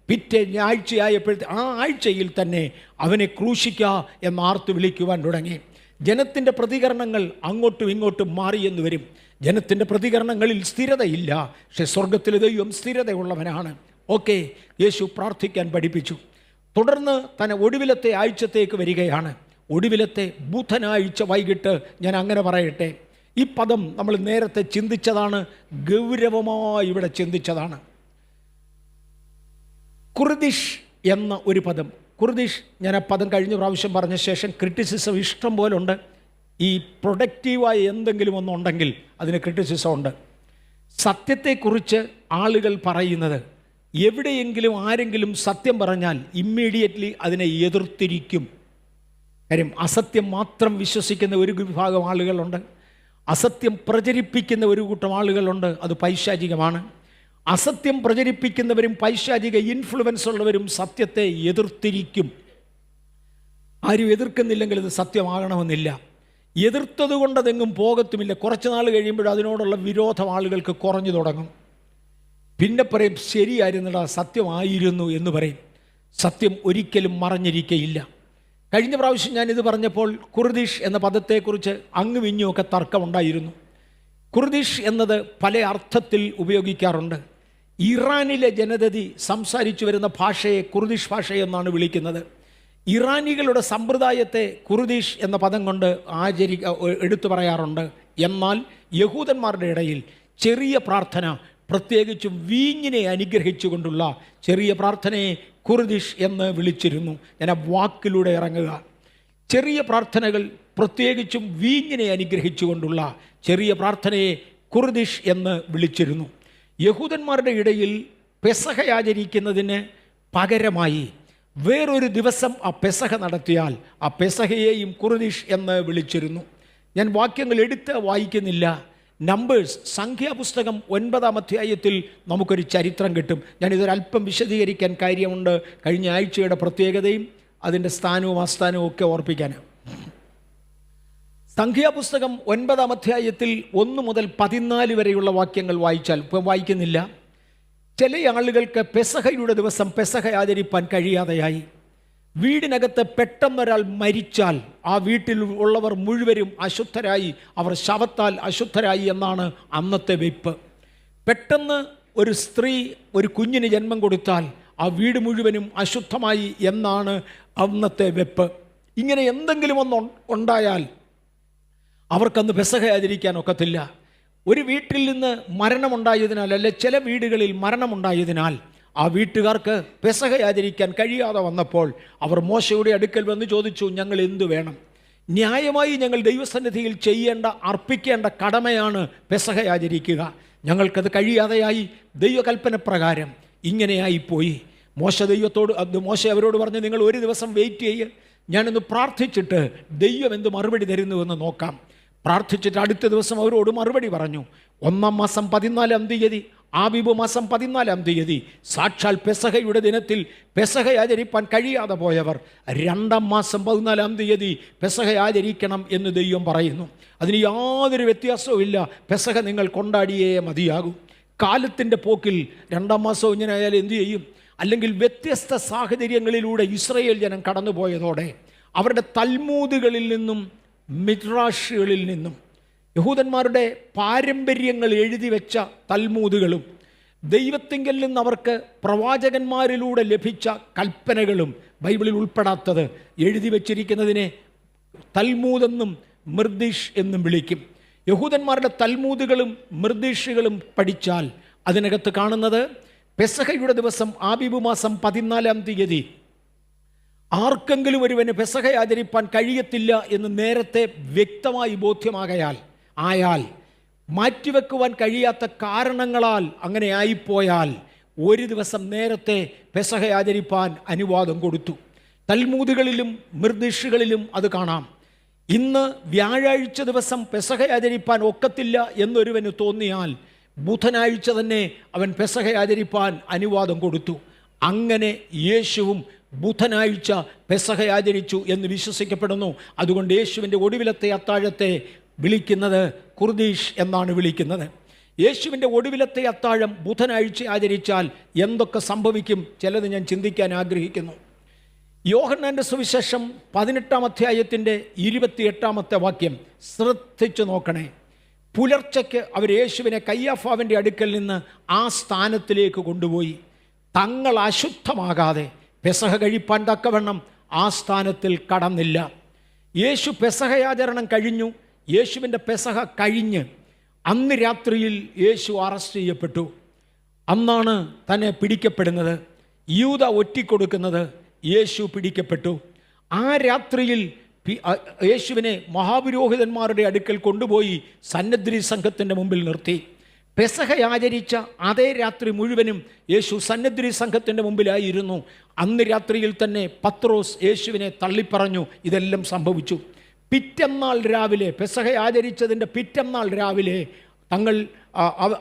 പിറ്റേ ആഴ്ചയായപ്പോഴത്തെ ആ ആഴ്ചയിൽ തന്നെ അവനെ ക്രൂശിക്കുക എന്ന് ആർത്തു വിളിക്കുവാൻ തുടങ്ങി. ജനത്തിൻ്റെ പ്രതികരണങ്ങൾ അങ്ങോട്ടും ഇങ്ങോട്ടും മാറിയെന്ന് വരും. ജനത്തിൻ്റെ പ്രതികരണങ്ങളിൽ സ്ഥിരതയില്ല. പക്ഷെ സ്വർഗത്തിലെ ദൈവം സ്ഥിരതയുള്ളവനാണ്. ഓക്കെ, യേശു പ്രാർത്ഥിക്കാൻ പഠിപ്പിച്ചു. തുടർന്ന് തന്നെ ഒടുവിലത്തെ ആഴ്ചത്തേക്ക് വരികയാണ്. ഒടുവിലത്തെ ബുധനാഴ്ച വൈകിട്ട്, ഞാൻ അങ്ങനെ പറയട്ടെ, ഈ പദം നമ്മൾ നേരത്തെ ചിന്തിച്ചതാണ്, ഗൗരവമായി ഇവിടെ ചിന്തിച്ചതാണ്. കുർദിഷ് എന്ന ഒരു പദം. കുർദിഷ്, ഞാൻ ആ പദം കഴിഞ്ഞ പ്രാവശ്യം പറഞ്ഞ ശേഷം ക്രിറ്റിസിസം ഇഷ്ടം പോലെ ഉണ്ട്. ഈ പ്രൊഡക്റ്റീവായ എന്തെങ്കിലും ഒന്നുണ്ടെങ്കിൽ അതിന് ക്രിറ്റിസിസം ഉണ്ട്. സത്യത്തെക്കുറിച്ച് ആളുകൾ പറയുന്നത്, എവിടെയെങ്കിലും ആരെങ്കിലും സത്യം പറഞ്ഞാൽ ഇമ്മീഡിയറ്റ്ലി അതിനെ എതിർത്തിരിക്കും. കാര്യം അസത്യം മാത്രം വിശ്വസിക്കുന്ന ഒരു വിഭാഗം ആളുകളുണ്ട്, അസത്യം പ്രചരിപ്പിക്കുന്ന ഒരു കൂട്ടം ആളുകളുണ്ട്. അത് പൈശാചികമാണ്. അസത്യം പ്രചരിപ്പിക്കുന്നവരും പൈശാചിക ഇൻഫ്ലുവൻസ് ഉള്ളവരും സത്യത്തെ എതിർത്തിരിക്കും. ആരും എതിർക്കുന്നില്ലെങ്കിൽ അത് സത്യമാകണമെന്നില്ല. എതിർത്തത് കൊണ്ടതെങ്ങും പോകത്തുമില്ല. കുറച്ച് നാൾ കഴിയുമ്പോൾ അതിനോടുള്ള വിരോധം ആളുകൾക്ക് കുറഞ്ഞു തുടങ്ങും. പിന്നെ പറയും ശരിയായിരുന്നില്ല, സത്യമായിരുന്നു എന്ന് പറയും. സത്യം ഒരിക്കലും മറഞ്ഞിരിക്കയില്ല. കഴിഞ്ഞ പ്രാവശ്യം ഞാനിത് പറഞ്ഞപ്പോൾ കുർദിഷ് എന്ന പദത്തെക്കുറിച്ച് അങ്ങും ഇങ്ങുമൊക്കെ തർക്കമുണ്ടായിരുന്നു. കുർദിഷ് എന്നത് പല അർത്ഥത്തിൽ ഉപയോഗിക്കാറുണ്ട്. ഇറാനിലെ ജനതതി സംസാരിച്ചു വരുന്ന ഭാഷയെ കുർദിഷ് ഭാഷയെന്നാണ് വിളിക്കുന്നത്. ഇറാനികളുടെ സമ്പ്രദായത്തെ കുർദിഷ് എന്ന പദം കൊണ്ട് എടുത്തു പറയാറുണ്ട്. എന്നാൽ യഹൂദന്മാരുടെ ഇടയിൽ ചെറിയ പ്രാർത്ഥന, പ്രത്യേകിച്ചും വീഞ്ഞിനെ അനുഗ്രഹിച്ചുകൊണ്ടുള്ള ചെറിയ പ്രാർത്ഥനയെ കുർദിഷ് എന്ന് വിളിച്ചിരുന്നു. ഞാൻ ആ വാക്കിലൂടെ ഇറങ്ങുക. ചെറിയ പ്രാർത്ഥനകൾ, പ്രത്യേകിച്ചും വീഞ്ഞിനെ അനുഗ്രഹിച്ചുകൊണ്ടുള്ള ചെറിയ പ്രാർത്ഥനയെ കുർദിഷ് എന്ന് വിളിച്ചിരുന്നു. യഹൂദന്മാരുടെ ഇടയിൽ പെസഹ ആചരിക്കുന്നതിന് പകരമായി വേറൊരു ദിവസം ആ പെസഹ നടത്തിയാൽ ആ പെസഹയെയും കുർദിഷ് എന്ന് വിളിച്ചിരുന്നു. ഞാൻ വാക്യങ്ങൾ എടുത്ത് വായിക്കുന്നില്ല. നമ്പേഴ്സ്, സംഖ്യാപുസ്തകം 9-ാം അധ്യായത്തിൽ നമുക്കൊരു ചരിത്രം കിട്ടും. ഞാനിതൊരല്പം വിശദീകരിക്കാൻ കാര്യമുണ്ട്, കഴിഞ്ഞ ആഴ്ചയുടെ പ്രത്യേകതയും അതിൻ്റെ സ്ഥാനവും ആസ്ഥാനവും ഒക്കെ ഓർപ്പിക്കാനാണ്. സംഖ്യാപുസ്തകം 9-ാം അധ്യായത്തിൽ 1 മുതൽ 14 വരെയുള്ള വാക്യങ്ങൾ വായിച്ചാൽ, ഇപ്പം വായിക്കുന്നില്ല, ചില ആളുകൾക്ക് പെസഹയുടെ ദിവസം പെസഹ ആചരിപ്പാൻ കഴിയാതെയായി. വീടിനകത്ത് പെട്ടെന്നൊരാൾ മരിച്ചാൽ ആ വീട്ടിൽ ഉള്ളവർ മുഴുവനും അശുദ്ധരായി, അവർ ശവത്താൽ അശുദ്ധരായി എന്നാണ് അന്നത്തെ വെയ്പ്പ്. പെട്ടെന്ന് ഒരു സ്ത്രീ ഒരു കുഞ്ഞിന് ജന്മം കൊടുത്താൽ ആ വീട് മുഴുവനും അശുദ്ധമായി എന്നാണ് അന്നത്തെ വെപ്പ്. ഇങ്ങനെ എന്തെങ്കിലും ഒന്ന് ഉണ്ടായാൽ അവർക്കന്ന് പെസഹ ആചരിക്കാൻ ഒക്കത്തില്ല. ഒരു വീട്ടിൽ നിന്ന് മരണമുണ്ടായതിനാൽ, അല്ലെ ചില വീടുകളിൽ മരണമുണ്ടായതിനാൽ ആ വീട്ടുകാർക്ക് പെസഹ ആചരിക്കാൻ കഴിയാതെ വന്നപ്പോൾ അവർ മോശയുടെ അടുക്കൽ വന്ന് ചോദിച്ചു, ഞങ്ങൾ എന്തു വേണം? ന്യായമായി ഞങ്ങൾ ദൈവസന്നിധിയിൽ അർപ്പിക്കേണ്ട കടമയാണ് പെസഹ ആചരിക്കുക. ഞങ്ങൾക്കത് കഴിയാതെയായി. ദൈവകൽപ്പന പ്രകാരം ഇങ്ങനെയായിപ്പോയി. മോശ അവരോട് പറഞ്ഞു, നിങ്ങൾ ഒരു ദിവസം വെയിറ്റ് ചെയ്യുക, ഞാനൊന്ന് പ്രാർത്ഥിച്ചിട്ട് ദൈവം എന്ത് മറുപടി തരുന്നുവെന്ന് നോക്കാം. പ്രാർത്ഥിച്ചിട്ട് അടുത്ത ദിവസം അവരോട് മറുപടി പറഞ്ഞു. 1-ാം മാസം 14-ാം തീയതി, ആബീബ് മാസം 14-ാം തീയതി, സാക്ഷാൽ പെസഹയുടെ ദിനത്തിൽ പെസഹ ആചരിപ്പാൻ കഴിയാതെ പോയവർ 2-ാം മാസം 14-ാം തീയതി പെസഹ ആചരിക്കണം എന്ന് ദൈവം പറയുന്നു. അതിന് യാതൊരു വ്യത്യാസവും ഇല്ല. പെസഹ നിങ്ങൾ കൊണ്ടാടിയേ മതിയാകും. കാലത്തിൻ്റെ പോക്കിൽ 2-ാം മാസം ഇങ്ങനെ ആയാലും എന്തു ചെയ്യും? അല്ലെങ്കിൽ വ്യത്യസ്ത സാഹചര്യങ്ങളിലൂടെ ഇസ്രായേൽ ജനം കടന്നുപോയതോടെ അവരുടെ തൽമൂദുകളിൽ നിന്നും മിദ്രാഷുകളിൽ നിന്നും യഹൂദന്മാരുടെ പാരമ്പര്യങ്ങൾ എഴുതി വെച്ച തൽമൂദുകളും ദൈവത്തിങ്കൽ നിന്ന് അവർക്ക് പ്രവാചകന്മാരിലൂടെ ലഭിച്ച കൽപ്പനകളും ബൈബിളിൽ ഉൾപ്പെടാത്തത് എഴുതി വച്ചിരിക്കുന്നതിനെ തൽമൂദെന്നും മിർദിഷ് എന്നും വിളിക്കും. യഹൂദന്മാരുടെ തൽമൂദുകളും മിർദിഷുകളും പഠിച്ചാൽ അതിനകത്ത് കാണുന്നത് പെസഹയുടെ ദിവസം ആബീബ് മാസം 14-ാം തീയതി ആർക്കെങ്കിലും ഒരുവന് പെസഹ ആചരിപ്പാൻ കഴിയത്തില്ല എന്ന് നേരത്തെ വ്യക്തമായി ബോധ്യമായാൽ മാറ്റിവെക്കുവാൻ കഴിയാത്ത കാരണങ്ങളാൽ അങ്ങനെ ആയിപ്പോയാൽ ഒരു ദിവസം നേരത്തെ പെസഹ ആചരിപ്പാൻ അനുവാദം കൊടുത്തു. തൽമൂദുകളിലും മിർദിഷുകളിലും അത് കാണാം. ഇന്ന് വ്യാഴാഴ്ച ദിവസം പെസഹ ആചരിപ്പാൻ ഒക്കത്തില്ല എന്നൊരുവന് തോന്നിയാൽ ബുധനാഴ്ച തന്നെ അവൻ പെസഹ ആചരിപ്പാൻ അനുവാദം കൊടുത്തു. അങ്ങനെ യേശുവും ബുധനാഴ്ച പെസഹ ആചരിച്ചു എന്ന് വിശ്വസിക്കപ്പെടുന്നു. അതുകൊണ്ട് യേശുവിൻ്റെ ഒടുവിലത്തെ അത്താഴത്തെ വിളിക്കുന്നത് കുർദീഷ് എന്നാണ് വിളിക്കുന്നത്. യേശുവിൻ്റെ ഒടുവിലത്തെ അത്താഴം ബുധനാഴ്ച ആചരിച്ചാൽ എന്തൊക്കെ സംഭവിക്കും? ചിലത് ഞാൻ ചിന്തിക്കാൻ ആഗ്രഹിക്കുന്നു. യോഹന്നാൻ്റെ സുവിശേഷം 18-ാം അധ്യായത്തിൻ്റെ 28-ാമത്തെ വാക്യം ശ്രദ്ധിച്ചു നോക്കണേ. പുലർച്ചയ്ക്ക് അവർ യേശുവിനെ കയ്യാഫാവിൻ്റെ അടുക്കൽ നിന്ന് ആ സ്ഥാനത്തിലേക്ക് കൊണ്ടുപോയി. തങ്ങൾ അശുദ്ധമാകാതെ പെസഹ കഴിപ്പാൻ തക്കവണ്ണം ആ സ്ഥാനത്തിൽ കടന്നില്ല. യേശു പെസഹയാചരണം കഴിഞ്ഞു. യേശുവിൻ്റെ പെസഹ കഴിഞ്ഞ് അന്ന് രാത്രിയിൽ യേശു അറസ്റ്റ് ചെയ്യപ്പെട്ടു. അന്നാണ് തന്നെ പിടിക്കപ്പെടുന്നത്. യൂദ ഒറ്റിക്കൊടുക്കുന്നത്. യേശു പിടിക്കപ്പെട്ടു. ആ രാത്രിയിൽ യേശുവിനെ മഹാപുരോഹിതന്മാരുടെ അടുക്കൽ കൊണ്ടുപോയി സന്നദ്രി സംഘത്തിൻ്റെ മുമ്പിൽ നിർത്തി. പെസഹ ആചരിച്ച അതേ രാത്രി മുഴുവനും യേശു സന്നദ്രി സംഘത്തിൻ്റെ മുമ്പിലായിരുന്നു. അന്ന് രാത്രിയിൽ തന്നെ പത്രോസ് യേശുവിനെ തള്ളിപ്പറഞ്ഞു. ഇതെല്ലാം സംഭവിച്ചു. പിറ്റന്നാൾ രാവിലെ, പെസഹ ആചരിച്ചതിൻ്റെ പിറ്റന്നാൾ രാവിലെ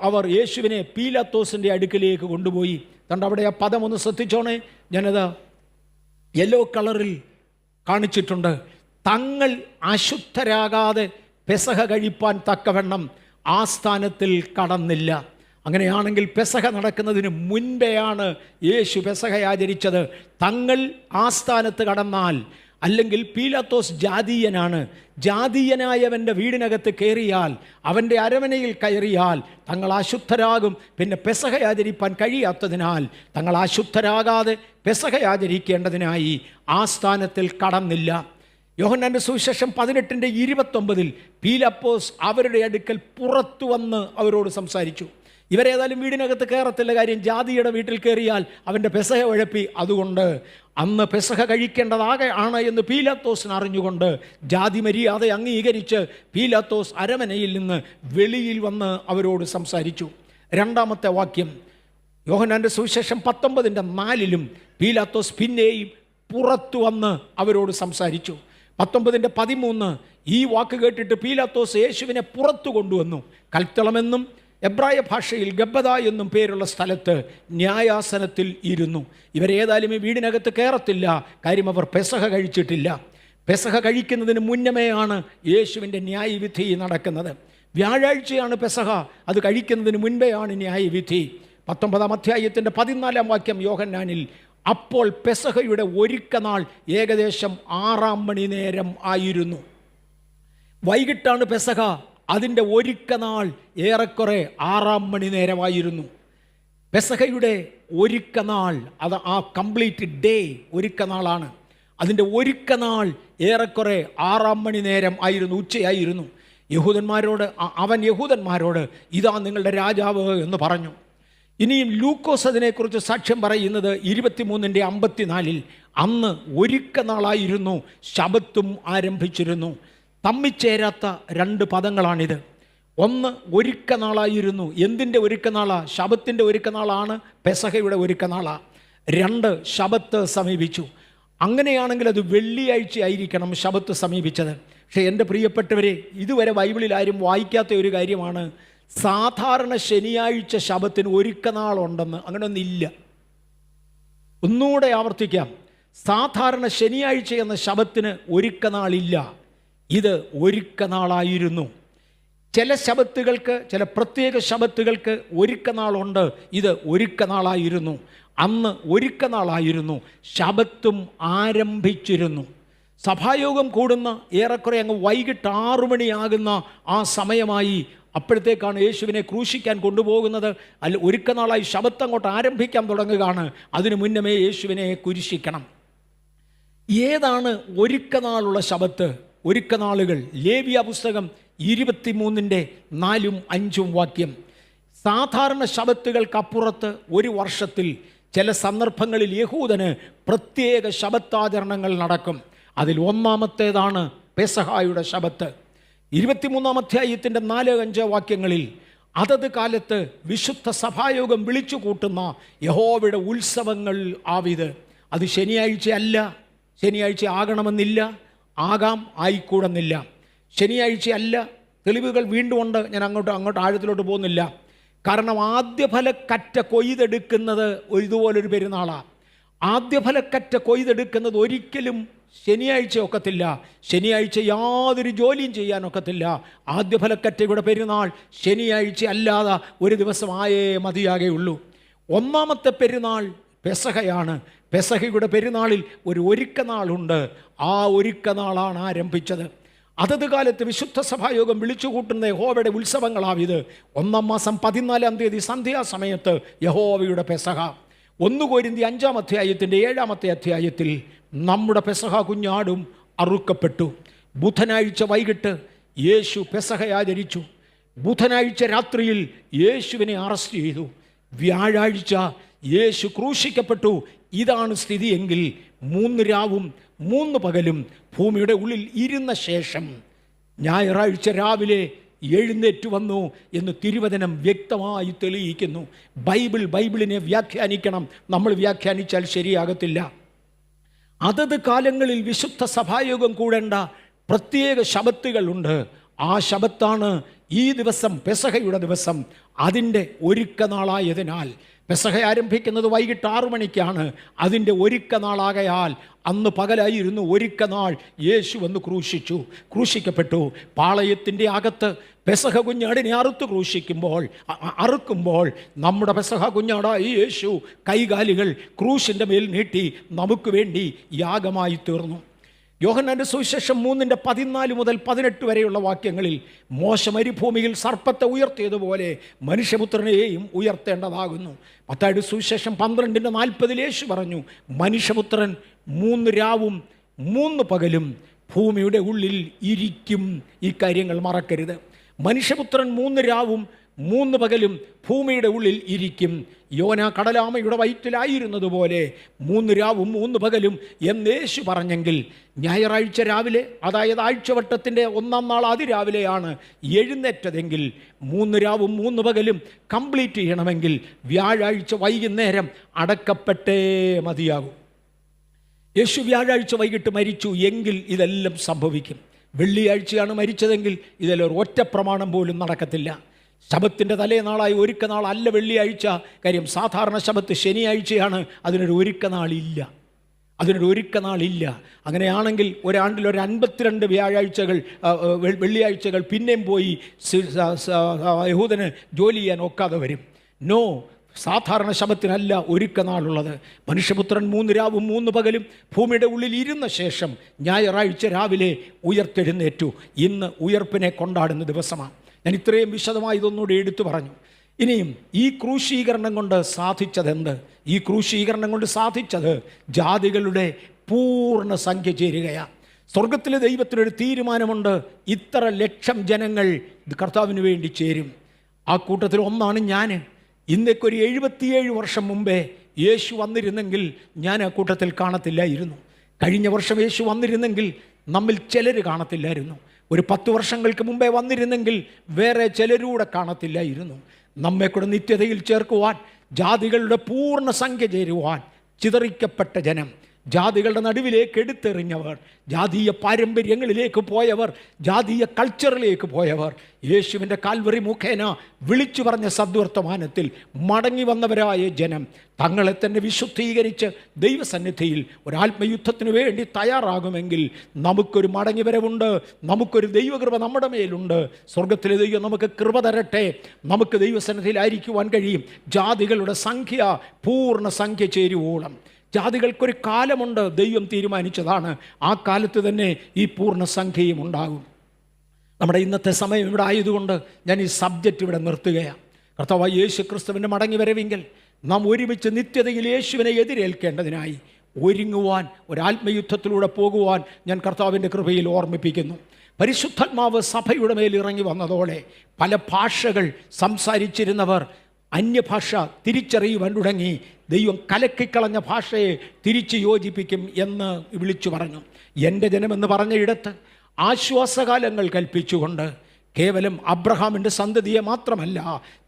അവർ യേശുവിനെ പീലാത്തോസിൻ്റെ അടുക്കിലേക്ക് കൊണ്ടുപോയി. കണ്ട അവിടെ ആ പദം ഒന്ന് ശ്രദ്ധിച്ചോണേ. ഞാനത് യെല്ലോ കളറിൽ കാണിച്ചിട്ടുണ്ട്. തങ്ങൾ അശുദ്ധരാകാതെ പെസഹ കഴിപ്പാൻ തക്കവണ്ണം ആ സ്ഥാനത്തിൽ കടന്നില്ല. അങ്ങനെയാണെങ്കിൽ പെസഹ നടക്കുന്നതിന് മുൻപെയാണ് യേശു പെസഹ ആചരിച്ചത്. തങ്ങൾ ആ സ്ഥാനത്ത് കടന്നാൽ, അല്ലെങ്കിൽ പീലാത്തോസ് ജാതീയനാണ്, ജാതീയനായവൻ്റെ വീടിനകത്ത് കയറിയാൽ, അവൻ്റെ അരമനയിൽ കയറിയാൽ തങ്ങൾ അശുദ്ധരാകും. പിന്നെ പെസഹ ആചരിപ്പാൻ കഴിയാത്തതിനാൽ തങ്ങൾ അശുദ്ധരാകാതെ പെസഹ ആചരിക്കേണ്ടതിനായി ആ സ്ഥാനത്തിൽ കടന്നില്ല. യോഹന്നാന്റെ സുവിശേഷം 18:29 പീലാത്തോസ് അവരുടെ അടുക്കൽ പുറത്തു വന്ന് അവരോട് സംസാരിച്ചു. ഇവരേതായാലും വീടിനകത്ത് കയറത്തില്ല, കാര്യം ജാതിയുടെ വീട്ടിൽ കയറിയാൽ അവൻ്റെ പെസഹ ഉഴപ്പി. അതുകൊണ്ട് അന്ന് പെസഹ കഴിക്കേണ്ടതാകെ ആണ് എന്ന് പീലാത്തോസിന് അറിഞ്ഞുകൊണ്ട് ജാതി മര്യാദ അംഗീകരിച്ച് പീലാത്തോസ് അരമനയിൽ നിന്ന് വെളിയിൽ വന്ന് അവരോട് സംസാരിച്ചു. രണ്ടാമത്തെ വാക്യം യോഹന്നാന്റെ സുവിശേഷം 19:4 പീലാത്തോസ് പിന്നെയും പുറത്തു വന്ന് അവരോട് സംസാരിച്ചു. 19:13 ഈ വാക്ക് കേട്ടിട്ട് പീലാത്തോസ് യേശുവിനെ പുറത്തു കൊണ്ടുവന്നു. കൽത്തളമെന്നും എബ്രായ ഭാഷയിൽ ഗബ്ബദ എന്നും പേരുള്ള സ്ഥലത്ത് ന്യായാസനത്തിൽ ഇരുന്നു. ഇവരേതായാലും ഈ വീടിനകത്ത് കയറത്തില്ല, കാര്യം അവർ പെസഹ കഴിച്ചിട്ടില്ല. പെസഹ കഴിക്കുന്നതിന് മുന്നമേയാണ് യേശുവിൻ്റെ ന്യായവിധി നടക്കുന്നത്. വ്യാഴാഴ്ചയാണ് പെസഹ, അത് കഴിക്കുന്നതിന് മുൻപെയാണ് ന്യായവിധി. 19-ാം അധ്യായത്തിൻ്റെ 14-ാം വാക്യം യോഹന്നാനിൽ, അപ്പോൾ പെസഹയുടെ ഒരുക്കനാൾ ഏകദേശം 6 മണി നേരം ആയിരുന്നു. വൈകിട്ടാണ് പെസഹ, അതിൻ്റെ ഒരുക്കനാൾ ഏറെക്കുറെ 6 മണി നേരമായിരുന്നു. പെസഹയുടെ ഒരുക്കനാൾ, അത് ആ കംപ്ലീറ്റ് ഡേ ഒരുക്കനാളാണ്. അതിൻ്റെ ഒരുക്കനാൾ ഏറെക്കുറെ 6 മണി നേരം ആയിരുന്നു, ഉച്ചയായിരുന്നു. അവൻ യഹൂദന്മാരോട് ഇതാ നിങ്ങളുടെ രാജാവ് എന്ന് പറഞ്ഞു. ഇനിയും ലൂക്കോസ് അതിനെക്കുറിച്ച് സാക്ഷ്യം പറയുന്നത് 23:54 അന്ന് ഒരുക്കനാളായിരുന്നു, ശബത്തും ആരംഭിച്ചിരുന്നു. തമ്മിച്ചേരാത്ത 2 പദങ്ങളാണിത്. ഒന്ന്, ഒരുക്കനാളായിരുന്നു. എന്തിൻ്റെ ഒരുക്കനാളാ? ശബത്തിൻ്റെ ഒരുക്കനാളാണ്, പെസഹയുടെ ഒരുക്കനാളാ. 2, ശബത്ത് സമീപിച്ചു. അങ്ങനെയാണെങ്കിൽ അത് വെള്ളിയാഴ്ച ആയിരിക്കണം ശബത്ത് സമീപിച്ചത്. പക്ഷേ എൻ്റെ പ്രിയപ്പെട്ടവരെ, ഇതുവരെ ബൈബിളിൽ ആരും വായിക്കാത്ത ഒരു കാര്യമാണ്, സാധാരണ ശനിയാഴ്ച ശബത്തിന് ഒരുക്കനാളുണ്ടെന്ന് അങ്ങനെയൊന്നില്ല. ഒന്നുകൂടെ ആവർത്തിക്കാം, സാധാരണ ശനിയാഴ്ച എന്ന ശബത്തിന് ഒരുക്കനാളില്ല. ഇത് ഒരുക്കനാളായിരുന്നു. ചില ശബത്തുകൾക്ക്, ചില പ്രത്യേക ശബത്തുകൾക്ക് ഒരുക്കനാളുണ്ട്. ഇത് ഒരുക്കനാളായിരുന്നു. അന്ന് ഒരുക്കനാളായിരുന്നു, ശബത്തും ആരംഭിച്ചിരുന്നു. സഭായോഗം കൂടുന്ന ഏറെക്കുറെ അങ്ങ് വൈകിട്ട് 6 മണിയാകുന്ന ആ സമയമായി. അപ്പോഴത്തേക്കാണ് യേശുവിനെ ക്രൂശിക്കാൻ കൊണ്ടുപോകുന്നത്. അല്ല, ഒരുക്കനാളായി ശബത്ത് അങ്ങോട്ട് ആരംഭിക്കാൻ തുടങ്ങുകയാണ്. അതിനു മുന്നമേ യേശുവിനെ കുരിശിക്കണം. ഏതാണ് ഒരുക്കനാളുള്ള ശബത്ത്? ഒരുക്കനാളുകൾ ലേവ്യ പുസ്തകം 23:4-5 വാക്യം. സാധാരണ ശബത്തുകൾക്കപ്പുറത്ത് ഒരു വർഷത്തിൽ ചില സന്ദർഭങ്ങളിൽ യഹൂദന് പ്രത്യേക ശബത്താചരണങ്ങൾ നടക്കും. അതിൽ ഒന്നാമത്തേതാണ് പെസഹായുടെ ശബത്ത്. 23-ാം അധ്യായത്തിൻ്റെ 4-5 വാക്യങ്ങളിൽ അതത് കാലത്ത് വിശുദ്ധ സഭായോഗം വിളിച്ചു കൂട്ടുന്ന യഹോവയുടെ ഉത്സവങ്ങൾ ആവിത്. അത് ശനിയാഴ്ച അല്ല, ശനിയാഴ്ച ആകണമെന്നില്ല, ആകാം, ആയിക്കൂടുന്നില്ല. ശനിയാഴ്ച അല്ല, തെളിവുകൾ വീണ്ടും ഉണ്ട്. ഞാൻ അങ്ങോട്ട് ആഴത്തിലോട്ട് പോകുന്നില്ല. കാരണം ആദ്യഫലക്കറ്റ കൊയ്തെടുക്കുന്നത് ഇതുപോലൊരു പെരുന്നാളാണ്. ആദ്യഫലക്കറ്റ കൊയ്തെടുക്കുന്നത് ഒരിക്കലും ശനിയാഴ്ച ഒക്കത്തില്ല. ശനിയാഴ്ച യാതൊരു ജോലിയും ചെയ്യാനൊക്കത്തില്ല. ആദ്യഫലക്കറ്റയുടെ പെരുന്നാൾ ശനിയാഴ്ച അല്ലാതെ ഒരു ദിവസം ആയേ മതിയാകെയുള്ളൂ. ഒന്നാമത്തെ പെരുന്നാൾ പെസഹയാണ്. പെസഹയുടെ പെരുന്നാളിൽ ഒരു ഒരുക്കനാളുണ്ട്. ആ ഒരുക്കനാളാണ് ആരംഭിച്ചത്. അതത് കാലത്ത് വിശുദ്ധ സഭായോഗം വിളിച്ചു കൂട്ടുന്ന യഹോവയുടെ ഉത്സവങ്ങളാവിത്. 1-ാം മാസം 14-ാം തീയതി സന്ധ്യാസമയത്ത് യഹോവയുടെ പെസഹ. 1 കൊരിന്ത്യർ 5-ാം അധ്യായത്തിൻ്റെ 7-ാമത്തെ അധ്യായത്തിൽ നമ്മുടെ പെസഹ കുഞ്ഞാടും അറുക്കപ്പെട്ടു. ബുധനാഴ്ച വൈകിട്ട് യേശു പെസഹ ആചരിച്ചു. ബുധനാഴ്ച രാത്രിയിൽ യേശുവിനെ അറസ്റ്റ് ചെയ്തു. വ്യാഴാഴ്ച യേശു ക്രൂശിക്കപ്പെട്ടു. ഇതാണ് സ്ഥിതിയെങ്കിൽ 3 രാവും 3 പകലും ഭൂമിയുടെ ഉള്ളിൽ ഇരുന്ന ശേഷം ഞായറാഴ്ച രാവിലെ എഴുന്നേറ്റ് വന്നു എന്ന് തിരുവചനം വ്യക്തമായി തെളിയിക്കുന്നു. ബൈബിളിനെ വ്യാഖ്യാനിക്കണം. നമ്മൾ വ്യാഖ്യാനിച്ചാൽ ശരിയാകത്തില്ല. അതത് കാലങ്ങളിൽ വിശുദ്ധ സഭായോഗം കൂടേണ്ട പ്രത്യേക ശബത്തുകളുണ്ട്. ആ ശബത്താണ് ഈ ദിവസം, പെസഹയുടെ ദിവസം. അതിൻ്റെ ഒരുക്കനാളായതിനാൽ പെസഹ ആരംഭിക്കുന്നത് വൈകിട്ട് 6 മണിക്കാണ്. അതിൻ്റെ ഒരുക്കനാളാകയാൽ അന്ന് പകലായിരുന്നു ഒരുക്കനാൾ. യേശു വന്ന് ക്രൂശിക്കപ്പെട്ടു. പാളയത്തിൻ്റെ അകത്ത് പെസഹ കുഞ്ഞാടിനെ അറുക്കുമ്പോൾ നമ്മുടെ പെസഹ കുഞ്ഞാടായി യേശു കൈകാലുകൾ ക്രൂശിൻ്റെ മേൽ നീട്ടി നമുക്ക് വേണ്ടി യാഗമായി തീർന്നു. യോഹന്നാന്റെ സുവിശേഷം 3:14 മുതൽ 18 വരെയുള്ള വാക്യങ്ങളിൽ മോശ മരുഭൂമിയിൽ സർപ്പത്തെ ഉയർത്തിയതുപോലെ മനുഷ്യപുത്രനെയും ഉയർത്തേണ്ടതാകുന്നു. മത്തായിയുടെ സുവിശേഷം 12:40 യേശു പറഞ്ഞു, മനുഷ്യപുത്രൻ 3 രാവും 3 പകലും ഭൂമിയുടെ ഉള്ളിൽ ഇരിക്കും. ഈ കാര്യങ്ങൾ മറക്കരുത്. മനുഷ്യപുത്രൻ 3 രാവും 3 പകലും ഭൂമിയുടെ ഉള്ളിൽ ഇരിക്കും. യോന കടലാമയുടെ വയറ്റിലായിരുന്നതുപോലെ 3 രാവും 3 പകലും എന്ന് യേശു പറഞ്ഞെങ്കിൽ, ഞായറാഴ്ച രാവിലെ, അതായത് ആഴ്ചവട്ടത്തിൻ്റെ 1-ാം നാൾ അതിരാവിലെയാണ് എഴുന്നേറ്റതെങ്കിൽ 3 രാവും 3 പകലും കംപ്ലീറ്റ് ചെയ്യണമെങ്കിൽ വ്യാഴാഴ്ച വൈകുന്നേരം അടക്കപ്പെട്ടേ മതിയാകും. യേശു വ്യാഴാഴ്ച വൈകിട്ട് മരിച്ചു എങ്കിൽ ഇതെല്ലാം സംഭവിക്കും. വെള്ളിയാഴ്ചയാണ് മരിച്ചതെങ്കിൽ ഇതിലൊരു ഒറ്റ പ്രമാണം പോലും നടക്കത്തില്ല. ശബത്തിൻ്റെ തലേനാളായി ഒരുക്കനാൾ അല്ല വെള്ളിയാഴ്ച. കാര്യം സാധാരണ ശബത്ത് ശനിയാഴ്ചയാണ്. അതിനൊരു ഒരുക്കനാളില്ല. അങ്ങനെയാണെങ്കിൽ ഒരാണ്ടിൽ ഒരു 52 വ്യാഴാഴ്ചകൾ വെള്ളിയാഴ്ചകൾ പിന്നെയും പോയി യഹൂദന് ജോലി ചെയ്യാൻ ഒക്കാതെ വരും. നോ, സാധാരണ ശബത്തിനല്ല ഒരുക്കനാളുള്ളത്. മനുഷ്യപുത്രൻ 3 രാവും 3 പകലും ഭൂമിയുടെ ഉള്ളിൽ ഇരുന്ന ശേഷം ഞായറാഴ്ച രാവിലെ ഉയർത്തെഴുന്നേറ്റു. ഇന്ന് ഉയർപ്പിനെ കൊണ്ടാടുന്ന ദിവസമാണ്. ഞാൻ ഇത്രയും വിശദമായി ഇതൊന്നുകൂടി എടുത്തു പറഞ്ഞു. ഇനിയും ഈ ക്രൂശീകരണം കൊണ്ട് സാധിച്ചതെന്ത്? ഈ ക്രൂശീകരണം കൊണ്ട് സാധിച്ചത് ജാതികളുടെ പൂർണ്ണ സംഖ്യ ചേരുകയാണ്. സ്വർഗത്തിലെ ദൈവത്തിനൊരു തീരുമാനമുണ്ട്. ഇത്ര ലക്ഷം ജനങ്ങൾ കർത്താവിന് വേണ്ടി ചേരും. ആ കൂട്ടത്തിൽ ഒന്നാണ് ഞാൻ. ഇന്നേക്കൊരു 77 വർഷം മുമ്പേ യേശു വന്നിരുന്നെങ്കിൽ ഞാൻ ആ കൂട്ടത്തിൽ കാണത്തില്ലായിരുന്നു. കഴിഞ്ഞ വർഷം യേശു വന്നിരുന്നെങ്കിൽ നമ്മിൽ ചിലർ കാണത്തില്ലായിരുന്നു. ഒരു 10 വർഷങ്ങൾക്ക് മുമ്പേ വന്നിരുന്നെങ്കിൽ വേറെ ചിലരൂടെ കാണത്തില്ലായിരുന്നു. നമ്മെ കൂടെ നിത്യതയിൽ ചേർക്കുവാൻ, ജാതികളുടെ പൂർണ്ണ സംഖ്യ ചേരുവാൻ ചിതറിക്കപ്പെട്ട ജനം, ജാതികളുടെ നടുവിലേക്ക് എടുത്തെറിഞ്ഞവർ, ജാതീയ പാരമ്പര്യങ്ങളിലേക്ക് പോയവർ, ജാതീയ കൾച്ചറിലേക്ക് പോയവർ, യേശുവിൻ്റെ കാൽവറി മുഖേന വിളിച്ചു പറഞ്ഞ സദ്വർത്തമാനത്തിൽ മടങ്ങി വന്നവരായ ജനം തങ്ങളെ തന്നെ വിശുദ്ധീകരിച്ച് ദൈവസന്നിധിയിൽ ഒരാത്മയുദ്ധത്തിന് വേണ്ടി തയ്യാറാകുമെങ്കിൽ നമുക്കൊരു മടങ്ങിവരവുണ്ട്. നമുക്കൊരു ദൈവകൃപ നമ്മുടെ മേലുണ്ട്. സ്വർഗത്തിലെ ദൈവം നമുക്ക് കൃപ തരട്ടെ. നമുക്ക് ദൈവസന്നിധിയിലായിരിക്കുവാൻ കഴിയും. ജാതികളുടെ സംഖ്യ പൂർണ്ണ സംഖ്യ ചേരുവോളം. ജാതികൾക്കൊരു കാലമുണ്ട്, ദൈവം തീരുമാനിച്ചതാണ്. ആ കാലത്ത് തന്നെ ഈ പൂർണ്ണ സംഖ്യയും ഉണ്ടാകും. നമ്മുടെ ഇന്നത്തെ സമയം ഇവിടെ ആയതുകൊണ്ട് ഞാൻ ഈ സബ്ജക്റ്റ് ഇവിടെ നിർത്തുകയാണ്. കർത്താവായ യേശു ക്രിസ്തുവിൻ്റെ മടങ്ങി വരവെങ്കിൽ നാം ഒരുമിച്ച് നിത്യതയിൽ യേശുവിനെ എതിരേൽക്കേണ്ടതിനായി ഒരുങ്ങുവാൻ, ഒരാത്മയുദ്ധത്തിലൂടെ പോകുവാൻ ഞാൻ കർത്താവിൻ്റെ കൃപയിൽ ഓർമ്മിപ്പിക്കുന്നു. പരിശുദ്ധാത്മാവ് സഭയുടെ മേൽ ഇറങ്ങി വന്നതോടെ പല ഭാഷകൾ സംസാരിച്ചിരുന്നവർ അന്യഭാഷ തിരിച്ചറിയുവാൻ തുടങ്ങി. ദൈവം കലക്കിക്കളഞ്ഞ ഭാഷയെ തിരിച്ച് യോജിപ്പിക്കും എന്ന് വിളിച്ചു പറഞ്ഞു. എൻ്റെ ജനമെന്ന് പറഞ്ഞയിടത്ത് ആശ്വാസകാലങ്ങൾ കൽപ്പിച്ചുകൊണ്ട് കേവലം അബ്രഹാമിൻ്റെ സന്തതിയെ മാത്രമല്ല,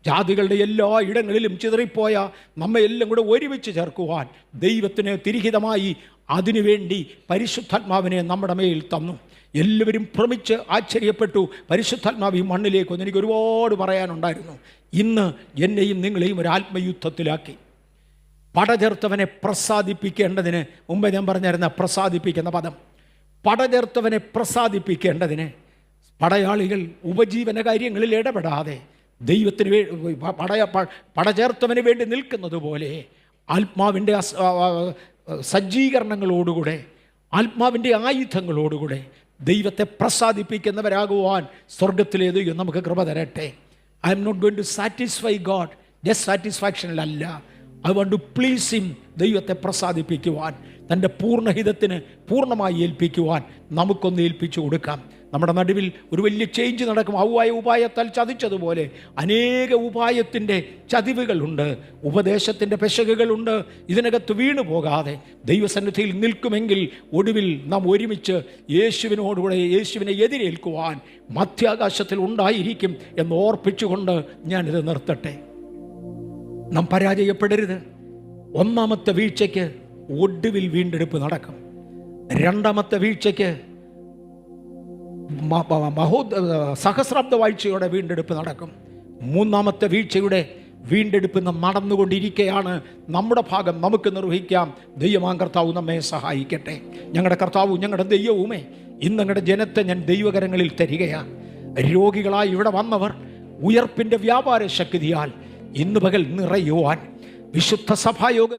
ജാതികളുടെ എല്ലാ ഇടങ്ങളിലും ചിതറിപ്പോയ നമ്മയെല്ലാം കൂടെ ഒരുമിച്ച് ചേർക്കുവാൻ ദൈവത്തിന് തിരിഹിതമായി അതിനുവേണ്ടി പരിശുദ്ധാത്മാവിനെ നമ്മുടെ മേൽ തന്നു. എല്ലാവരും ഭ്രമിച്ച് ആശ്ചര്യപ്പെട്ടു. പരിശുദ്ധാത്മാവ് ഈ മണ്ണിലേക്ക് വന്ന് എനിക്ക് ഒരുപാട് പറയാനുണ്ടായിരുന്നു. ഇന്ന് എന്നെയും നിങ്ങളെയും ഒരു ആത്മയുദ്ധത്തിലാക്കി. പടചേർത്തവനെ പ്രസാദിപ്പിക്കേണ്ടതിന്, മുമ്പേ ഞാൻ പറഞ്ഞിരുന്ന പ്രസാദിപ്പിക്കുന്ന പദം, പടചേർത്തവനെ പ്രസാദിപ്പിക്കേണ്ടതിന് പടയാളികൾ ഉപജീവന കാര്യങ്ങളിൽ ഇടപെടാതെ ദൈവത്തിന് പടചേർത്തവന് വേണ്ടി നിൽക്കുന്നത് പോലെ ആത്മാവിൻ്റെ സജ്ജീകരണങ്ങളോടുകൂടെ, ആത്മാവിൻ്റെ ആയുധങ്ങളോടുകൂടെ ദൈവത്തെ പ്രസാദിപ്പിക്കുന്നവരാകുവാൻ സ്വർഗത്തിലെ ദൈവം നമുക്ക് കൃപ തരട്ടെ. I am not going to satisfy God, just സാറ്റിസ്ഫാക്ഷനിലല്ല. I want to please him. ദൈവത്തെ പ്രസാദിപ്പിക്കുവാൻ, തൻ്റെ പൂർണ്ണഹിതത്തിന് പൂർണ്ണമായി ഏൽപ്പിക്കുവാൻ നമുക്കൊന്ന് ഏൽപ്പിച്ചു കൊടുക്കാം. നമ്മുടെ നടുവിൽ ഒരു വലിയ ചേഞ്ച് നടക്കും. ഔവായ ഉപായത്താൽ ചതിച്ചതുപോലെ അനേക ഉപായത്തിൻ്റെ ചതിവുകളുണ്ട്, ഉപദേശത്തിൻ്റെ പെശകുകളുണ്ട്. ഇതിനകത്ത് വീണു പോകാതെ ദൈവസന്നിധിയിൽ നിൽക്കുമെങ്കിൽ ഒടുവിൽ നാം ഒരുമിച്ച് യേശുവിനോടുകൂടെ യേശുവിനെ എതിരേൽക്കുവാൻ മധ്യാകാശത്തിൽ ഉണ്ടായിരിക്കും എന്ന് ഓർപ്പിച്ചുകൊണ്ട് ഞാനിത് നിർത്തട്ടെ. നാം പരാജയപ്പെടരുത്. ഒന്നാമത്തെ വീഴ്ചയ്ക്ക് ഒടുവിൽ വീണ്ടെടുപ്പ് നടക്കും. രണ്ടാമത്തെ വീഴ്ചയ്ക്ക് സഹസ്രാബ്ദ വാഴ്ചയുടെ വീണ്ടെടുപ്പ് നടക്കും. മൂന്നാമത്തെ വീഴ്ചയുടെ വീണ്ടെടുപ്പ് നടന്നുകൊണ്ടിരിക്കുകയാണ്. നമ്മുടെ ഭാഗം നമുക്ക് നിർവഹിക്കാം. ദൈവമാം കർത്താവ് നമ്മെ സഹായിക്കട്ടെ. ഞങ്ങളുടെ കർത്താവും ഞങ്ങളുടെ ദൈവവുമേ, ഇന്ന് ഞങ്ങളുടെ ജനത്തെ ഞാൻ ദൈവകരങ്ങളിൽ തരികയാണ്. രോഗികളായി ഇവിടെ വന്നവർ ഉയർപ്പിൻ്റെ വ്യാപാര ശക്തിയാൽ ഇന്ന് പകൽ നിറയുവാൻ വിശുദ്ധ സഭായോഗ